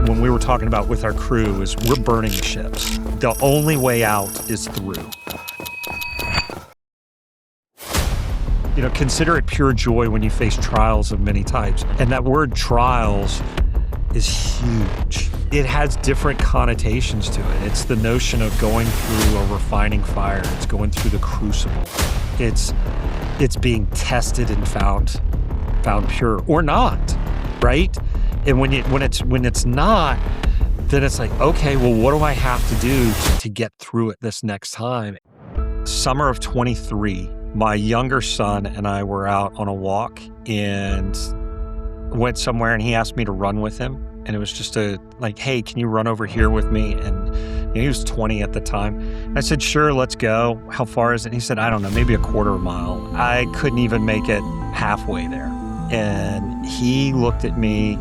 When we were talking about with our crew is we're burning the ships. The only way out is through. Consider it pure joy when you face trials of many types. And that word trials is huge. It has different connotations to it. It's the notion of going through a refining fire. It's going through the crucible. It's being tested and found pure or not, right? And when it's not, then it's like, okay, well, what do I have to do to get through it this next time? Summer of 23, my younger son and I were out on a walk and went somewhere, and he asked me to run with him. And it was just hey, can you run over here with me? And he was 20 at the time. I said, sure, let's go. How far is it? And he said, I don't know, maybe a quarter mile. I couldn't even make it halfway there. And he looked at me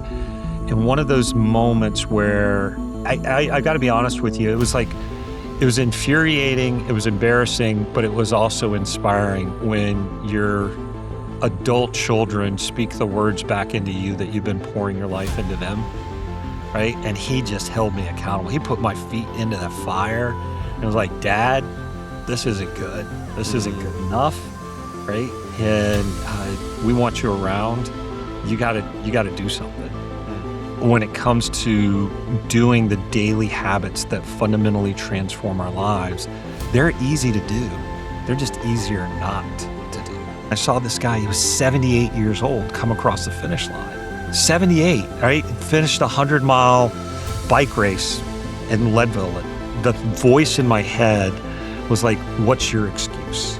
in one of those moments where I got to be honest with you, it was infuriating, it was embarrassing, but it was also inspiring when your adult children speak the words back into you that you've been pouring your life into them, right? And he just held me accountable. He put my feet into the fire and was like, Dad, this isn't good. This isn't good enough, right? And we want you around. You gotta do something. When it comes to doing the daily habits that fundamentally transform our lives, they're easy to do. They're just easier not to do. I saw this guy, he was 78 years old, come across the finish line. 78, right? Finished a 100-mile bike race in Leadville. The voice in my head was like, what's your excuse?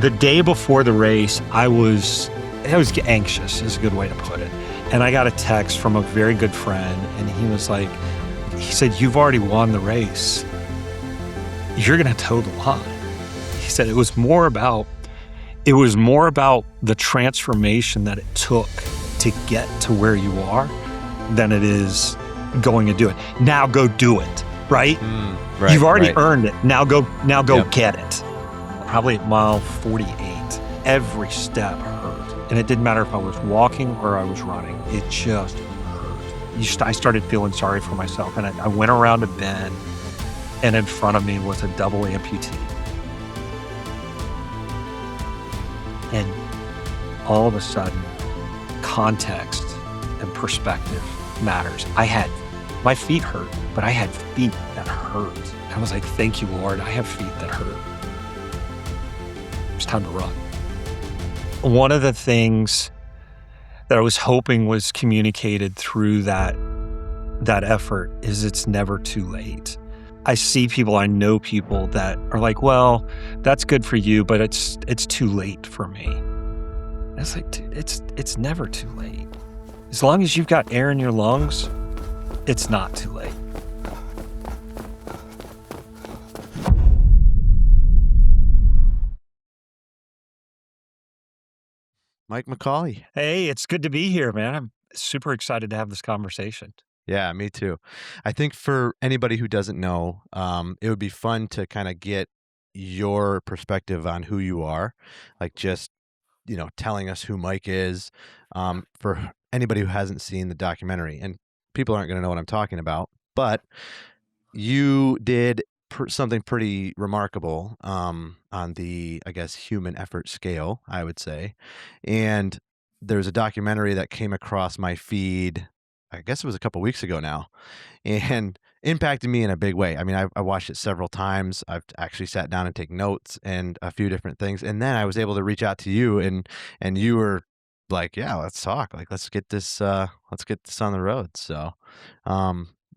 The day before the race, I was anxious, is a good way to put it. And I got a text from a very good friend, and he said, you've already won the race. You're going to toe the line. He said it was more about the transformation that it took to get to where you are than it is going to do it. Now go do it, right? Right, you've already right. earned it. Now go Yep. get it. Probably at mile 48, every step hurt. And it didn't matter if I was walking or I was running. It just hurt. I started feeling sorry for myself. And I went around a bend, and in front of me was a double amputee. And all of a sudden, context and perspective matters. My feet hurt, but I had feet that hurt. I was like, thank you, Lord. I have feet that hurt. It's time to run. One of the things that I was hoping was communicated through that effort is it's never too late. I know people that are like, well, that's good for you, but it's too late for me. And it's like, dude, it's never too late. As long as you've got air in your lungs, it's not too late. Mike McCalley. Hey, it's good to be here, man. I'm super excited to have this conversation. Yeah, me too. I think for anybody who doesn't know, it would be fun to kind of get your perspective on who you are, like just, telling us who Mike is, for anybody who hasn't seen the documentary. And people aren't going to know what I'm talking about, but you did something pretty remarkable on the, I guess, human effort scale, I would say. And there's a documentary that came across my feed, I guess it was a couple weeks ago now, and impacted me in a big way. I mean, I watched it several times. I've actually sat down and take notes and a few different things. And then I was able to reach out to you, and you were like, yeah, let's talk. Like, let's get this on the road. So,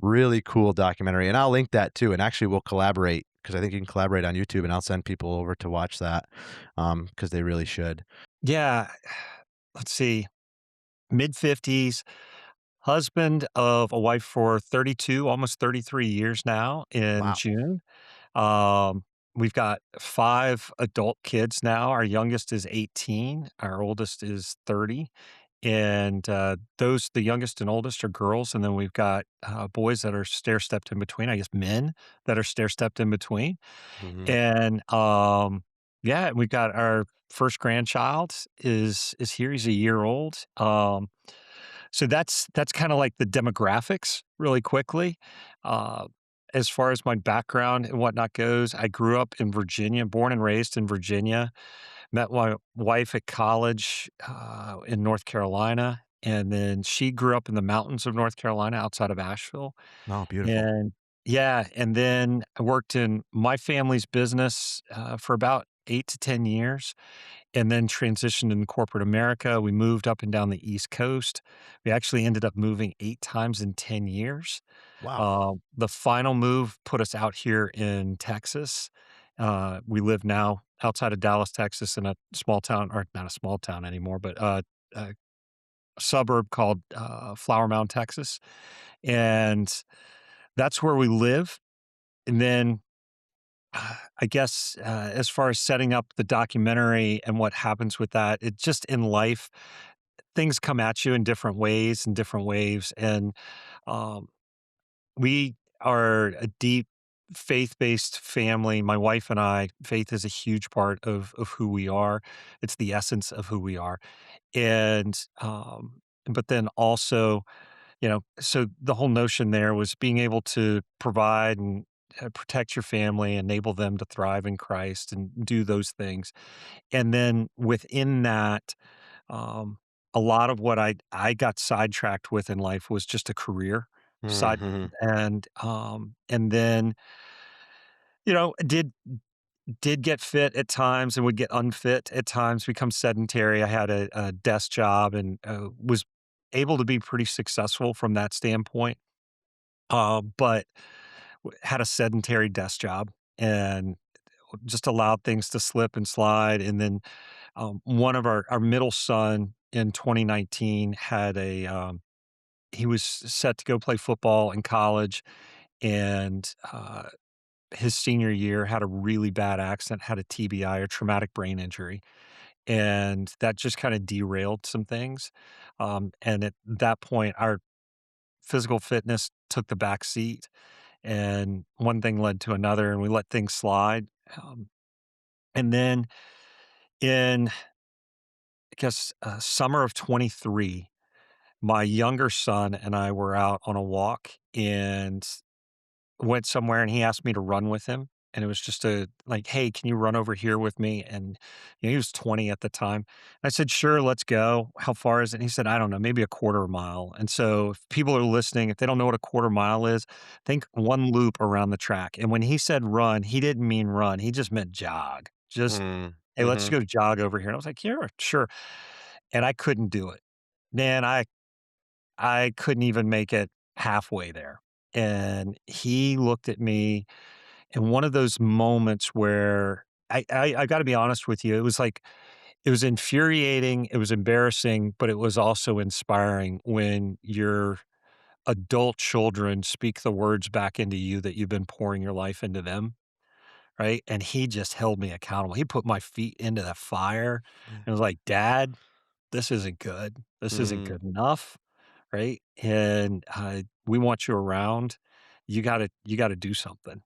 really cool documentary. And I'll link that too. And actually we'll collaborate, because I think you can collaborate on YouTube, and I'll send people over to watch that, because they really should. Yeah. Let's see. Mid-50s, husband of a wife for 32, almost 33 years now in Wow. June. We've got 5 adult kids now. Our youngest is 18. Our oldest is 30. And the youngest and oldest are girls. And then we've got boys that are stair-stepped in between, I guess men that are stair-stepped in between. Hmm. And yeah, we've got our first grandchild is here. He's a year old. So that's kind of like the demographics really quickly. Uh, as far as my background and whatnot goes, I grew up in Virginia, born and raised in Virginia. Met my wife at college in North Carolina, and then she grew up in the mountains of North Carolina outside of Asheville. Oh, beautiful. And yeah, and then I worked in my family's business for about 8 to 10 years and then transitioned in corporate America. We moved up and down the East Coast. We actually ended up moving 8 times in 10 years. Wow. The final move put us out here in Texas. We live now outside of Dallas, Texas, in a small town, or not a small town anymore, but a suburb called Flower Mound, Texas. And that's where we live. And then I guess as far as setting up the documentary and what happens with that, it just in life, things come at you in different ways and different waves. And um, we are a deep faith-based family. My wife and I, faith is a huge part of who we are. It's the essence of who we are. And but then also, so the whole notion there was being able to provide and protect your family, enable them to thrive in Christ and do those things. And then within that, um, a lot of what I got sidetracked with in life was just a career side, Hmm. and then did get fit at times and would get unfit at times, become sedentary. I had a desk job and was able to be pretty successful from that standpoint, but had a sedentary desk job and just allowed things to slip and slide. And then one of our middle son in 2019 had he was set to go play football in college, and his senior year had a really bad accident, had a TBI or traumatic brain injury. And that just kind of derailed some things. And at that point, our physical fitness took the back seat, and one thing led to another, and we let things slide. And then in, I guess, summer of 23, my younger son and I were out on a walk and went somewhere, and he asked me to run with him. And it was just like, hey, can you run over here with me? And he was 20 at the time. I said, sure, let's go. How far is it? And he said, I don't know, maybe a quarter mile. And so if people are listening, if they don't know what a quarter mile is, think one loop around the track. And when he said run, he didn't mean run. He just meant jog. Just, hey, let's Mm-hmm. go jog over here. And I was like, yeah, sure. And I couldn't do it. Man, I couldn't even make it halfway there. And he looked at me in one of those moments where I got to be honest with you, it was like it was infuriating, it was embarrassing, but it was also inspiring when your adult children speak the words back into you that you've been pouring your life into them, right? And he just held me accountable. He put my feet into the fire and was like, "Dad, this isn't good. This isn't Mm-hmm. good enough." Right? And, we want you around. You gotta do something.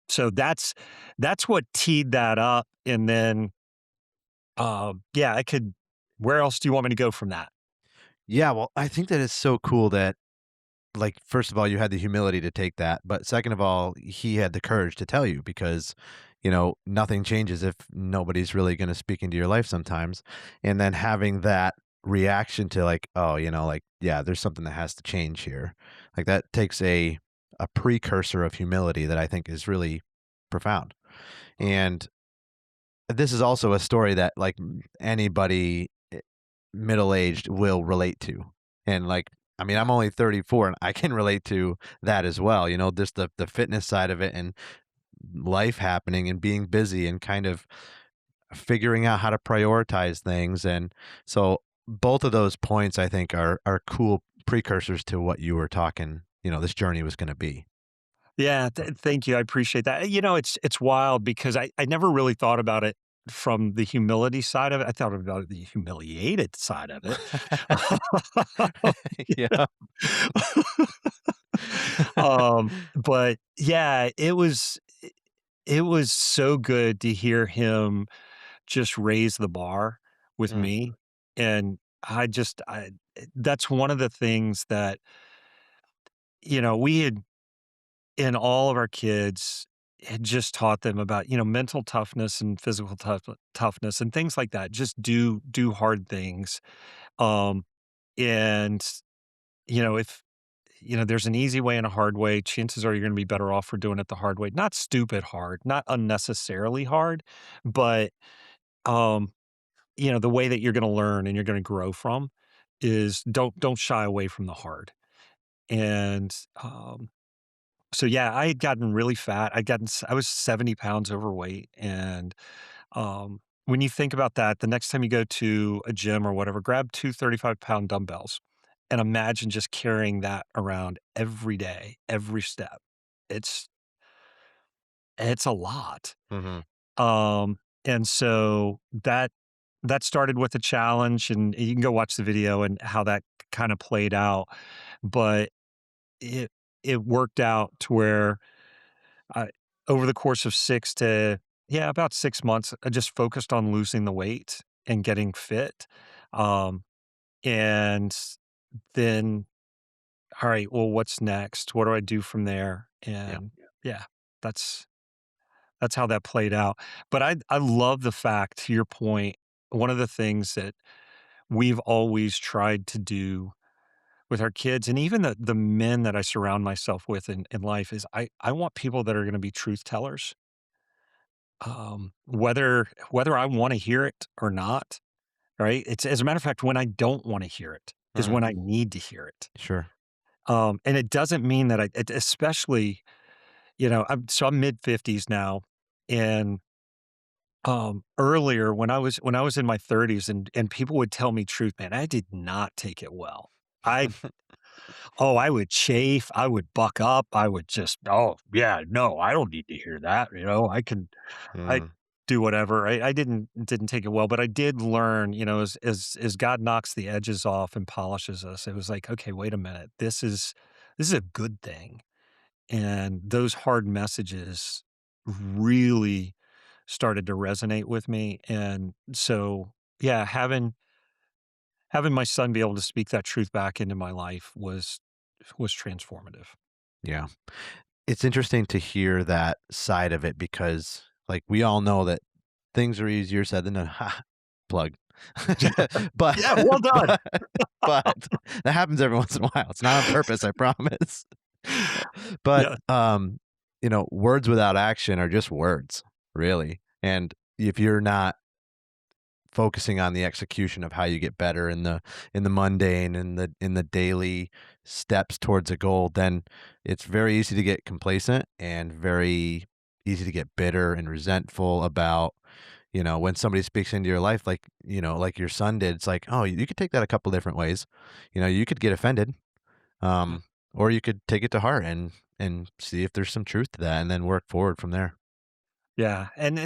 So that's what teed that up, and then, yeah, I could where else do you want me to go from that? Yeah, well, I think that it's so cool that, like, first of all, you had the humility to take that, but second of all, he had the courage to tell you because, nothing changes if nobody's really going to speak into your life sometimes. And then having that reaction to like, oh, like, yeah, there's something that has to change here. Like that takes a precursor of humility that I think is really profound. And this is also a story that like anybody middle-aged will relate to. And like, I mean, I'm only 34 and I can relate to that as well, just the fitness side of it and life happening and being busy and kind of figuring out how to prioritize things. And so both of those points I think are cool precursors to what you were talking, this journey was going to be. Yeah, thank you, I appreciate that. It's wild because I never really thought about it from the humility side of it. I thought about the humiliated side of it. Yeah. But yeah, it was so good to hear him just raise the bar with Mm, me, and that's one of the things that, we had in all of our kids had just taught them about, mental toughness and physical toughness and things like that. Just do hard things. Um, and if there's an easy way and a hard way, chances are you're going to be better off for doing it the hard way. Not stupid hard, not unnecessarily hard, but um, the way that you're going to learn and you're going to grow from is don't shy away from the hard. And so yeah, I had gotten really fat. I was 70 pounds overweight. And when you think about that, the next time you go to a gym or whatever, grab two 35-pound dumbbells and imagine just carrying that around every day, every step. It's it's a lot. Hmm. Um, and so that started with a challenge, and you can go watch the video and how that kind of played out. But it it worked out to where I over the course of about 6 months, I just focused on losing the weight and getting fit. Um, and then, all right, well, what's next? What do I do from there? Yeah. And yeah, that's that's how that played out. But I love the fact, to your point, one of the things that we've always tried to do with our kids, and even the men that I surround myself with in life, is I want people that are going to be truth tellers. Whether I wanna hear it or not, right? It's as a matter of fact, when I don't wanna hear it is Mm, when I need to hear it. sure. And it doesn't mean that especially, I'm mid-50s now, and, earlier when I was in my 30s and people would tell me truth, man, I did not take it well. I I would chafe, I would buck up, I would just, "Oh, yeah, no, I don't need to hear that," I Mm, do whatever. I didn't take it well, but I did learn, as God knocks the edges off and polishes us, it was like, okay, wait a minute. This is a good thing. And those hard messages really started to resonate with me. And so, yeah, having my son be able to speak that truth back into my life was transformative. yeah. It's interesting to hear that side of it because, like, we all know that things are easier said than done. Ha! Plug. But Yeah, well done. but but that happens every once in a while. It's not on purpose, I promise. But, Yeah. words without action are just words, really. And if you're not focusing on the execution of how you get better in the mundane and in the daily steps towards a goal, then it's very easy to get complacent and very easy to get bitter and resentful about, when somebody speaks into your life, like, like your son did. It's like, oh, you could take that a couple different ways. You could get offended, Yeah. um, or you could take it to heart and see if there's some truth to that and then work forward from there. Yeah, and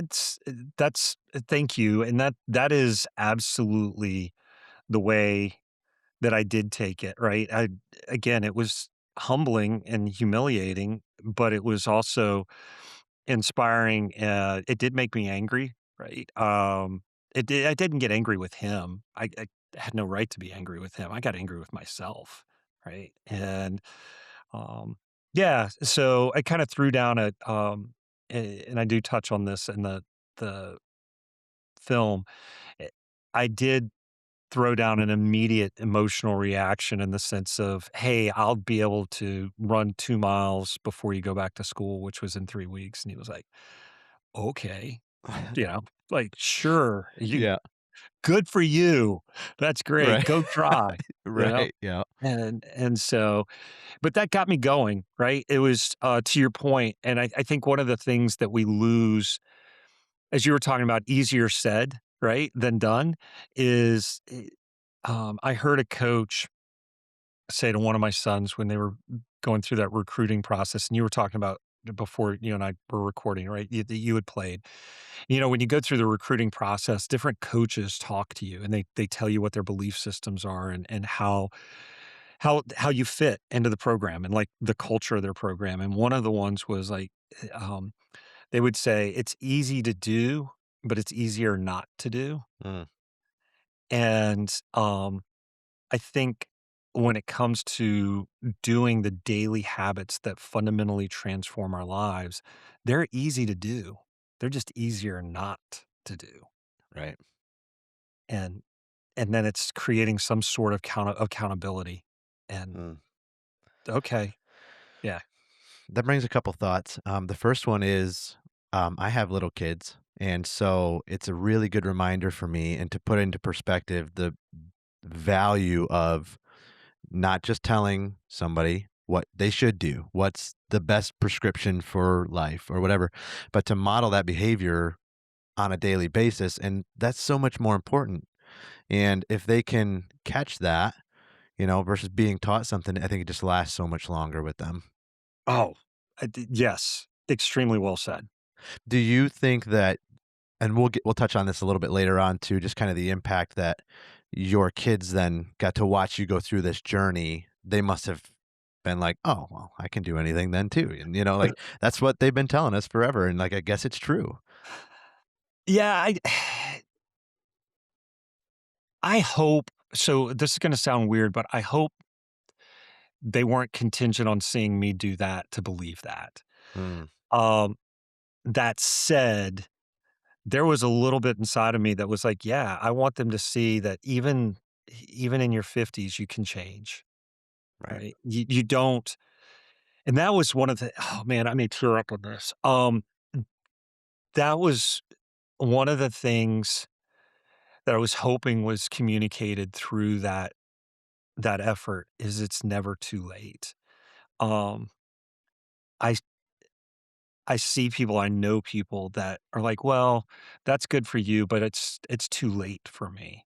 that's thank you, and that is absolutely the way that I did take it, right? Again, it was humbling and humiliating, but it was also inspiring. It did make me angry, right? I didn't get angry with him. I had no right to be angry with him. I got angry with myself, right? And um, yeah, so I kind of threw down and I do touch on this in the film. eh, I did throw down an immediate emotional reaction in the sense of, "Hey, I'll be able to run 2 miles before you go back to school," which was in 3 weeks, and he was like, "Okay." You know, like, "Sure, you Yeah. good for you. That's great. Right. Go try." You know? Right. Yeah. And so but that got me going, right? It was, to your point, and I think one of the things that we lose, as you were talking about, easier said, right, than done, is, I heard a coach say to one of my sons when they were going through that recruiting process, and you were talking about before you and I were recording, right? That you had played. When you go through the recruiting process, different coaches talk to you and they tell you what their belief systems are and how you fit into the program and like the culture of their program. And one of the ones was like, um, they would say it's easy to do, but it's easier not to do. Mm, And I think when it comes to doing the daily habits that fundamentally transform our lives, they're easy to do. They're just easier not to do. Right. And and then it's creating some sort of accountability. And Mm. okay, yeah. That brings a couple thoughts. The first one is I have little kids. And so it's a really good reminder for me and to put into perspective the value of not just telling somebody what they should do, what's the best prescription for life or whatever, but to model that behavior on a daily basis. And that's so much more important. And if they can catch that, versus being taught something, I think it just lasts so much longer with them. Oh, yes, extremely well said. Do you think that, and we'll touch on this a little bit later on too, just kind of the impact that your kids then got to watch you go through this journey. They must have been like, "Oh, well, I can do anything then too." And like that's what they've been telling us forever. And like I guess it's true. Yeah, I hope so. This is going to sound weird, but I hope they weren't contingent on seeing me do that to believe that. Mm, Um, that said, there was a little bit inside of me that was like, yeah, I want them to see that even in your 50s, you can change, right. right? You don't, and that was one of the, oh man, I may tear up on this. That was one of the things that I was hoping was communicated through that effort is it's never too late. Um, I I see people, I know people that are like, "Well, that's good for you, but it's too late for me."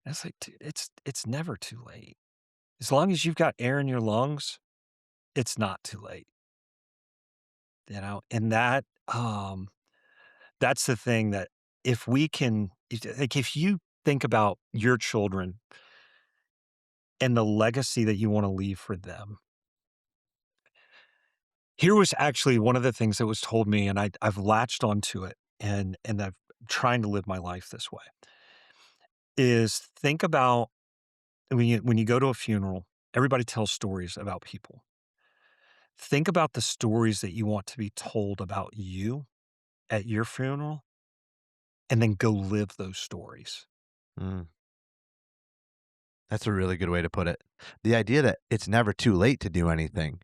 And it's like, "Dude, it's never too late. As long as you've got air in your lungs, it's not too late." And that's the thing that if we can if you think about your children and the legacy that you wanna leave for them, here was actually one of the things that was told me, and I've latched onto it, and I've trying to live my life this way, is think about when you go to a funeral, everybody tells stories about people. Think about the stories that you want to be told about you at your funeral, and then go live those stories. Mm. That's a really good way to put it. The idea that it's never too late to do anything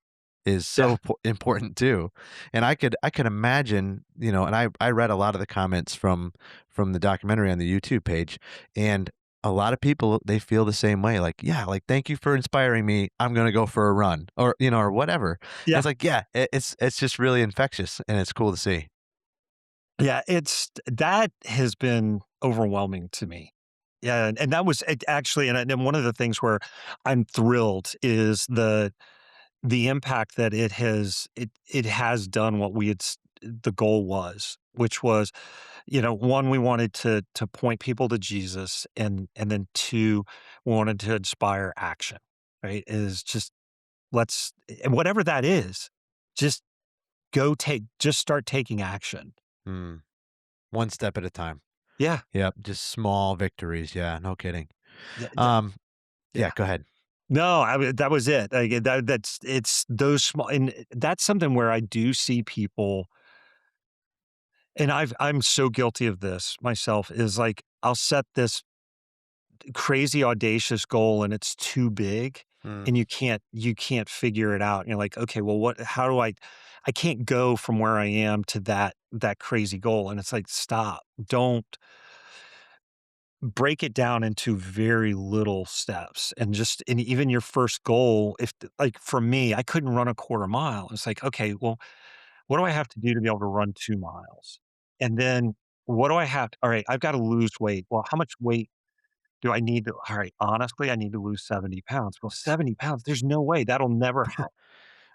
is Yeah. so important too. And I could imagine, and I read a lot of the comments from the documentary on the YouTube page, and a lot of people they feel the same way. Like, yeah, like thank you for inspiring me. I'm gonna go for a run, or or whatever. And Yeah. it's like, yeah, it's just really infectious, and it's cool to see. Yeah, that has been overwhelming to me. Yeah, and that was actually and one of the things where I'm thrilled is the impact that it has done what the goal was, which was, one, we wanted to point people to Jesus, and then two, we wanted to inspire action, right? Is just let's and whatever that is, just just start taking action. Mm. One step at a time. Yeah. Yep, just small victories. Yeah, no kidding. Yeah. Um, yeah, Yeah. go ahead. No, that was it. Like, it's those small, and that's something where I do see people, and I'm so guilty of this myself, is like, I'll set this crazy audacious goal and it's too big Mm, and you can't figure it out. And you're like, okay, well, how do I can't go from where I am to that crazy goal. And it's like, stop. Don't break it down into very little steps, and even your first goal, if like for me, I couldn't run a quarter mile. It's like, okay, well, what do I have to do to be able to run 2 miles? And then what do I have all right, I've got to lose weight. Well, how much weight do I need to all right, honestly, I need to lose 70 pounds. Well, 70 pounds, there's no way that'll never happen.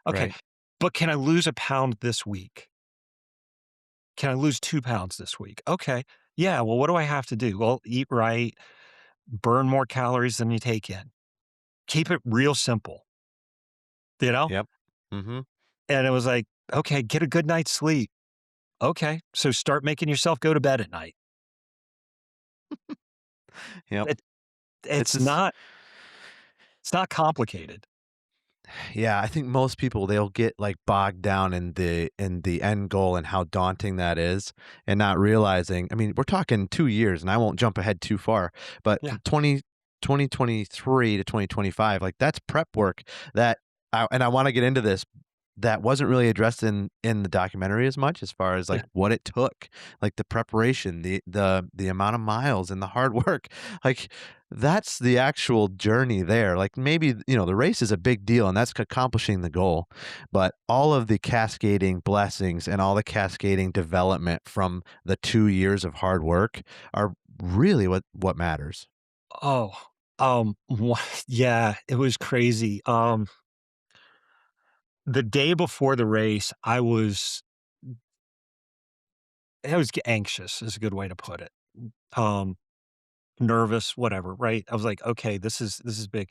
Okay, right. but can I lose a pound this week? Can I lose 2 pounds this week? Okay. Yeah, well, what do I have to do? Well, eat right, burn more calories than you take in. Keep it real simple, you know? Yep. Mhm. And it was like, okay, get a good night's sleep. Okay, so start making yourself go to bed at night. Yep. It It's it's just not It's not complicated. Yeah, I think most people, they'll get, like, bogged down in the end goal and how daunting that is, and not realizing, I mean, we're talking 2 years, and I won't jump ahead too far, but Yeah. 2023 to 2025, like, that's prep work that I wanna get into this, that wasn't really addressed in the documentary as much, as far as, like, Yeah. what it took, like, the preparation, the amount of miles and the hard work, like, that's the actual journey there. Like, maybe, the race is a big deal, and that's accomplishing the goal, but all of the cascading blessings and all the cascading development from the 2 years of hard work are really what matters. Oh, yeah, it was crazy. The day before the race, I was anxious is a good way to put it. Um, Nervous, whatever, right? I was like, okay, this is big.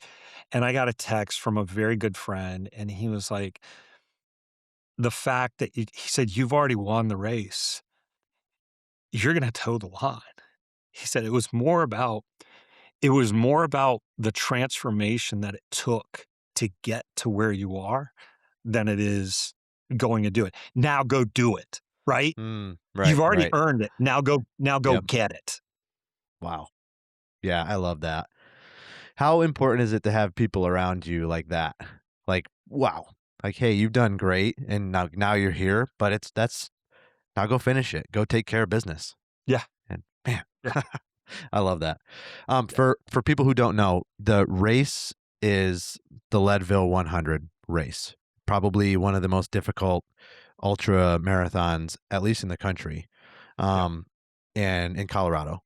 And I got a text from a very good friend, and he was like, the fact that he said, you've already won the race, you're gonna toe the line. He said it was more about the transformation that it took to get to where you are than it is going to do it. Now go do it, right? Right, You've already right. earned it. Now go Yep. get it. Wow. Yeah, I love that. How important is it to have people around you like that? Like, wow. Like, hey, you've done great, and now you're here, but that's now go finish it. Go take care of business. Yeah, And man, yeah, I love that. yeah, For people who don't know, the race is the Leadville 100 race. Probably one of the most difficult ultra marathons, at least in the country, yeah, um, and in Colorado,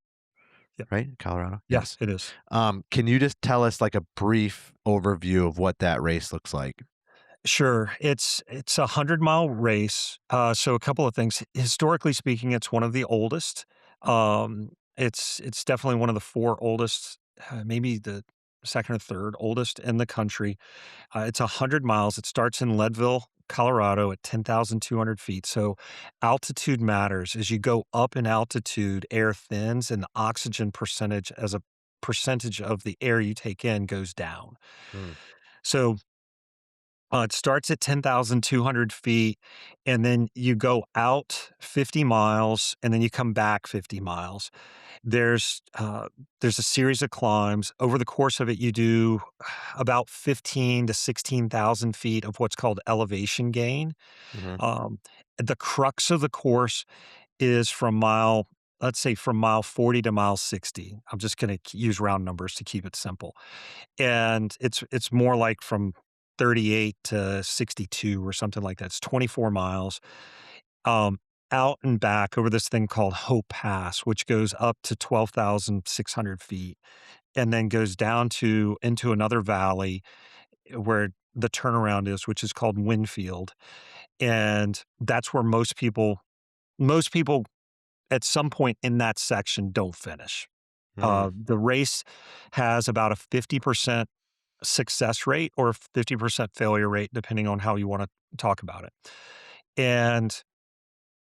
yeah. right? Colorado, Yes, yes. it is. Can you just tell us, like, a brief overview of what that race looks like? Sure. It's a 100-mile race. So a couple of things. Historically speaking, it's one of the oldest. It's definitely one of the four oldest, maybe the second or third oldest in the country. It's 100 miles. It starts in Leadville, Colorado at 10,200 feet. So altitude matters. As you go up in altitude, air thins and the oxygen percentage as a percentage of the air you take in goes down. Mm, So it starts at 10,200 feet, and then you go out 50 miles, and then you come back 50 miles. There's a series of climbs. Over the course of it, you do about 15 to 16,000 feet of what's called elevation gain. mhm, Um, the crux of the course is let's say from mile 40 to mile 60. I'm just going to use round numbers to keep it simple. And it's more like from 38 to 62 or something like that. It's 24 miles, um, out and back over this thing called Hope Pass, which goes up to 12,600 feet and then goes down to into another valley where the turnaround is, which is called Winfield. And that's where most people at some point in that section don't finish. mm, The race has about a 50% success rate or 50% failure rate, depending on how you want to talk about it. And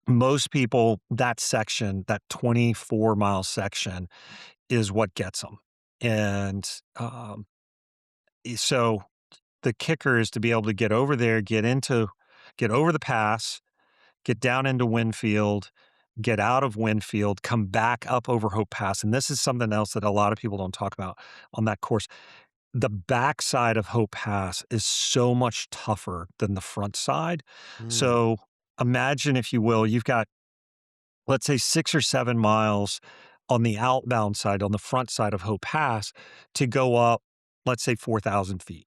most people, that section, that 24-mile section, is what gets them. And so the kicker is to be able to get over there, get over the pass, get down into Winfield, get out of Winfield, come back up over Hope Pass. And this is something else that a lot of people don't talk about on that course. The backside of Hope Pass is so much tougher than the front side. mm, So imagine, if you will, you've got, let's say, 6 or 7 miles on the outbound side, on the front side of Hope Pass, to go up, let's say, 4,000 feet,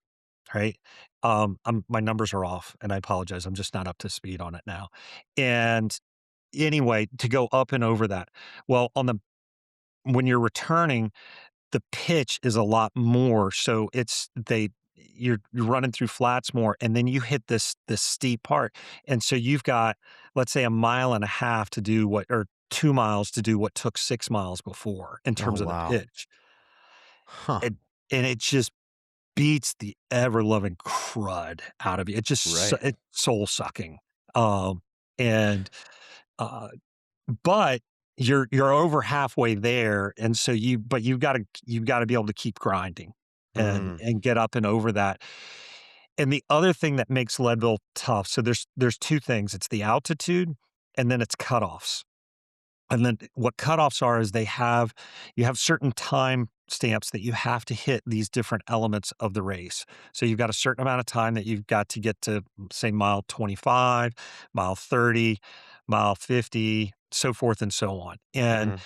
right? My numbers are off, and I apologize. I'm just not up to speed on it now. And anyway, to go up and over that. Well, when you're returning, the pitch is a lot more. So you're running through flats more, and then you hit this steep part. And so you've got, let's say, a mile and a half to do or 2 miles to do what took 6 miles before in oh, terms of the wow. pitch. Huh, And it just beats the ever loving crud out of you. right. It's soul sucking. And uh but you're over halfway there, and so you've got to be able to keep grinding. and Mm, get up and over that. And the other thing that makes Leadville tough, so there's 2 things. It's the altitude and then it's cutoffs. And then what cutoffs are is you have certain time stamps that you have to hit these different elements of the race. So you've got a certain amount of time that you've got to get to, say, mile 25, mile 30, mile 50, so forth and so on. And mhm,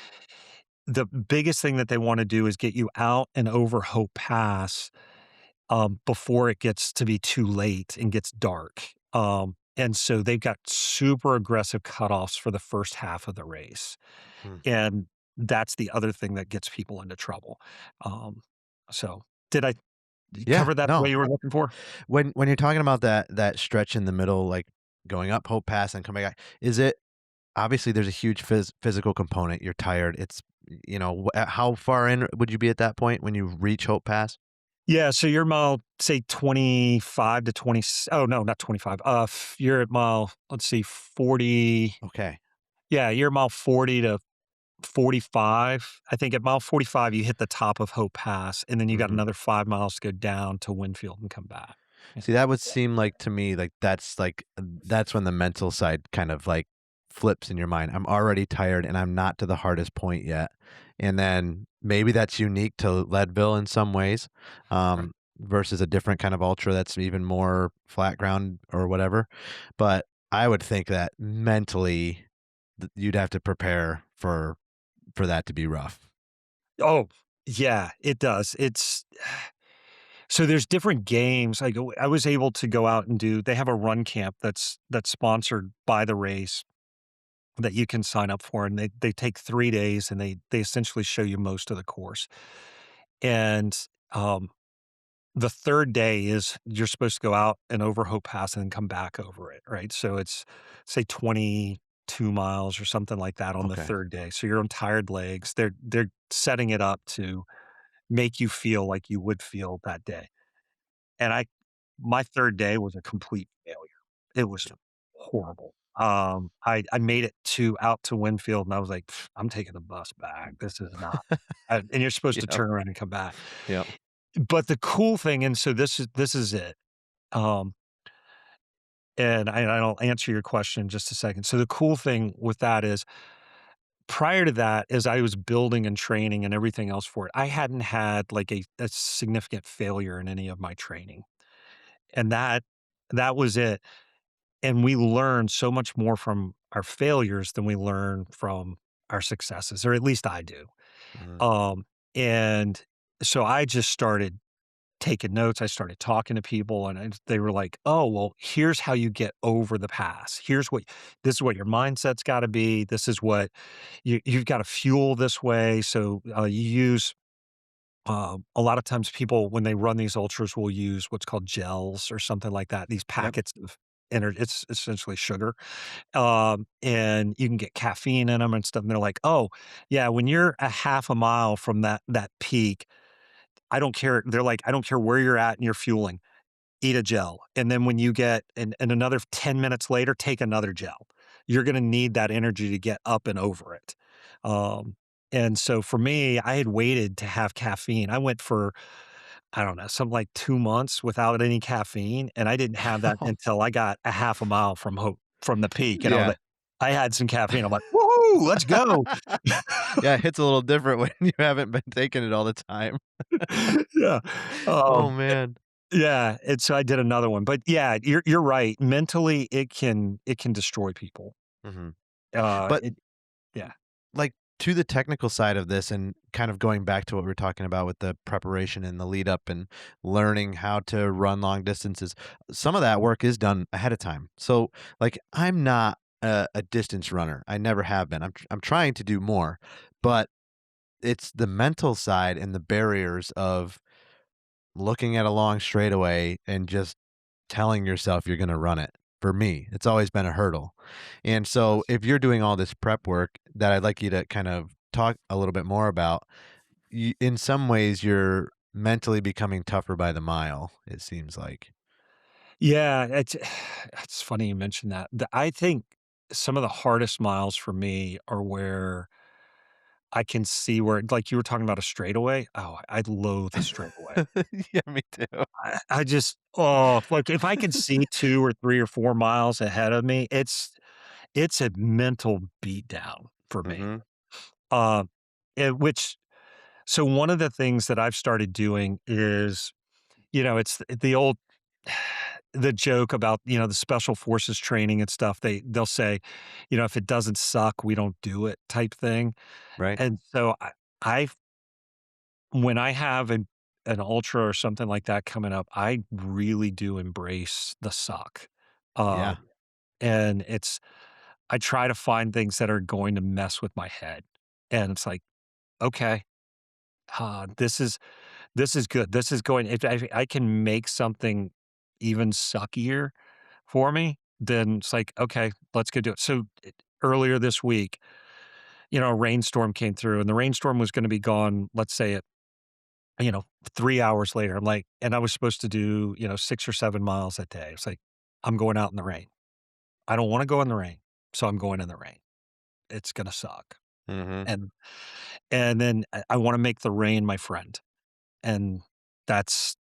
the biggest thing that they want to do is get you out and over Hope Pass before it gets to be too late and gets dark. And so they've got super aggressive cutoffs for the first half of the race. mm. And that's the other thing that gets people into trouble. Um, so did I Yeah, cover that the way no. you were looking for? When you're talking about that stretch in the middle, like going up Hope Pass and coming back, is it obviously there's a huge physical component. You're tired. It's how far in would you be at that point when you reach Hope Pass? Yeah, so you're mile, say 25 to 20. Oh, no, not 25. You're at mile, let's see, 40. Okay. Yeah, you're mile 40 to 45. I think at mile 45, you hit the top of Hope Pass, and then you got Mhm. another 5 miles to go down to Winfield and come back. Yeah. See, that would seem like to me like that's when the mental side kind of like flips in your mind. I'm already tired and I'm not to the hardest point yet. And then maybe that's unique to Leadville in some ways, Right. versus a different kind of ultra that's even more flat ground or whatever. But I would think that mentally you'd have to prepare for that to be rough. Oh, yeah, it does. So there's different games. I was able to go out and they have a run camp that's sponsored by the race that you can sign up for, and they take 3 days, and they essentially show you most of the course. And, um, the 3rd day is you're supposed to go out and over Hope Pass and then come back over it, right? So it's, say, 22 miles or something like that on the Okay. 3rd day. So you're on tired legs. They're setting it up to make you feel like you would feel that day. And my 3rd day was a complete failure. It was Yep. horrible. I made it out to Winfield, and I was like, "Pff, I'm taking the bus back. This is not." And you're supposed to Yep. turn around and come back. Yep. But the cool thing, and so this is it. Um, and I'll answer your question in just a second. So the cool thing with that is, prior to that, as I was building and training and everything else for it, I hadn't had like a significant failure in any of my training. And that was it. And we learn so much more from our failures than we learn from our successes, or at least I do. Mhm. Um, and so I just started taking notes. I started talking to people, and they were like, "Oh, well, here's how you get over the pass. This is what your mindset's got to be. This is what you've got to fuel this way." So you use a lot of times people, when they run these ultras, will use what's called gels or something like that. These Yep. packets of it's essentially sugar, and you can get caffeine in them and stuff. And they're like, "Oh, yeah, when you're a half a mile from that peak, I don't care." They're like, "I don't care where you're at and you're fueling. Eat a gel, and then when you get and another 10 minutes later, take another gel. You're gonna need that energy to get up and over it." Um, and so for me, I had waited to have caffeine. I went for, I don't know, something like 2 months without any caffeine, and I didn't have that until I got a half a mile from the peak, and I was Yeah. like, I had some caffeine. I'm like, "Woohoo, let's go." Yeah, it hits a little different when you haven't been taking it all the time. Yeah. Oh, Um, man. yeah, and so I did another one, but yeah, you're right. Mentally, it can destroy people. Mhm. But, It yeah. like, to the technical side of this and kind of going back to what we were talking about with the preparation and the lead up and learning how to run long distances, some of that work is done ahead of time. So, like, I'm not a distance runner. I never have been. I'm trying to do more, but it's the mental side and the barriers of looking at a long straightaway and just telling yourself you're gonna run it. For me, it's always been a hurdle. And so if you're doing all this prep work that I'd like you to kind of talk a little bit more about, in some ways, you're mentally becoming tougher by the mile, it seems like. Yeah, it's funny you mentioned that. I think some of the hardest miles for me are where I can see where like you were talking about a straightaway. Oh, I loathe a straightaway. Yeah, me too. I just oh, like, if I can see 2 or 3 or 4 miles ahead of me, it's a mental beatdown for me. Mhm. Um, which so one of the things that I've started doing is, it's the old the joke about, the special forces training and stuff. They'll say, "If it doesn't suck, we don't do it," type thing. Right. And so I when I have an ultra or something like that coming up, I really do embrace the suck. Yeah. Um, and I try to find things that are going to mess with my head. And it's like, okay, this is good. This is going, if I can make something even suckier for me, then it's like, okay, let's go do it. So earlier this week, a rainstorm came through and the rainstorm was going to be gone, let's say at you know, 3 hours later, I'm like and I was supposed to do, 6 or 7 miles that day. It's like, I'm going out in the rain. I don't wanna go in the rain, so I'm going in the rain. It's gonna suck. Mhm. And then I wanna make the rain my friend. And that's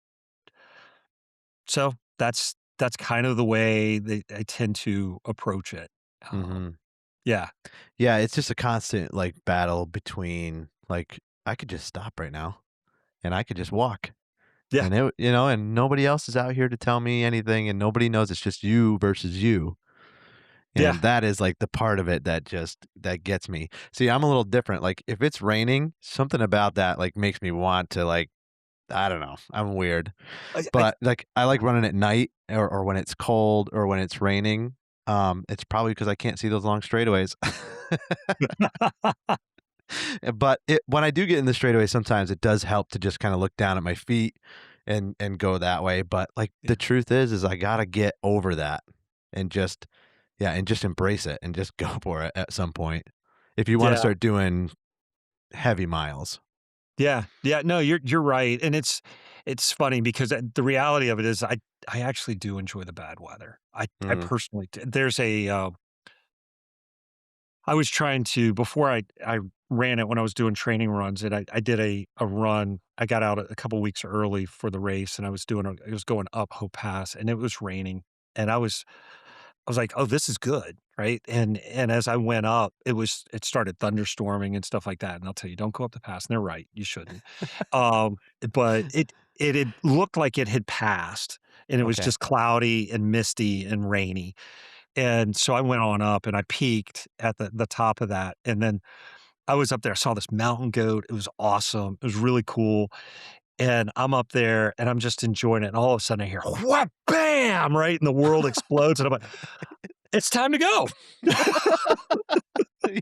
that's kind of the way that I tend to approach it. Mhm. Yeah. Yeah, it's just a constant, like, battle between, like, I could just stop right now, and I could just walk, Yeah. and and nobody else is out here to tell me anything, and nobody knows it's just you versus you, Yeah. and that is, like, the part of it that gets me. See, I'm a little different, like, if it's raining, something about that, like, makes me want to, like I don't know, I'm weird, I but, like, I like running at night or when it's cold or when it's raining, it's probably because I can't see those long straightaways. But when I do get in the straightaway, sometimes it does help to just kinda look down at my feet and go that way, but, like, the Yeah. truth is I gotta get over that and just yeah, and just embrace it and just go for it at some point if you wanna Yeah. start doing heavy miles. Yeah, yeah, no, you're right, and it's funny because the reality of it is I actually do enjoy the bad weather. I Mhm. personally d there's I was trying to before I ran it when I was doing training runs, and I did a run. I got out a couple weeks early for the race, and I was going up Hope Pass, and it was raining, and I was like, "Oh, this is good," right? And as I went up, it started thunderstorming and stuff like that, and I'll tell you, don't go up the pass, and they're right, you shouldn't. Um, but it had looked like it had passed, and it was Okay. just cloudy and misty and rainy, and so I went on up, and I peaked at the top of that, and then I was up there, I saw this mountain goat, it was awesome, it was really cool, and I'm up there, and I'm just enjoying it, and all of a sudden I hear, "Wha bam!" Right? And the world explodes, and I'm like, "It's time to go." Yeah,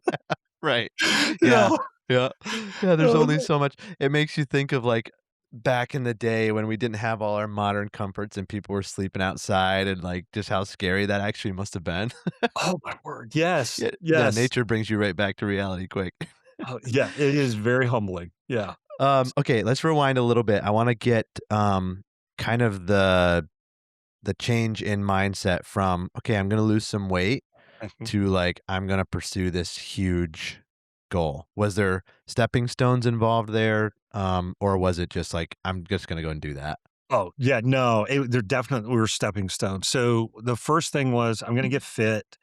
right. You Yeah, know? yeah. Yeah, I there's was only like, so much it makes you think of, like, back in the day when we didn't have all our modern comforts and people were sleeping outside and, like, just how scary that actually must have been. "Oh my word, yes, Yeah, yeah, yes." nature brings you right back to reality quick. Oh, yeah, it is very humbling, yeah. Okay, let's rewind a little bit. I wanna get, kind of the change in mindset from, "Okay, I'm gonna lose some weight," Mhm. to, like, "I'm gonna pursue this huge goal." Was there stepping stones involved there, or was it just like, "I'm just gonna go and do that?" Oh, yeah, no, there definitely were stepping stones. So, the first thing was, I'm gonna get fit,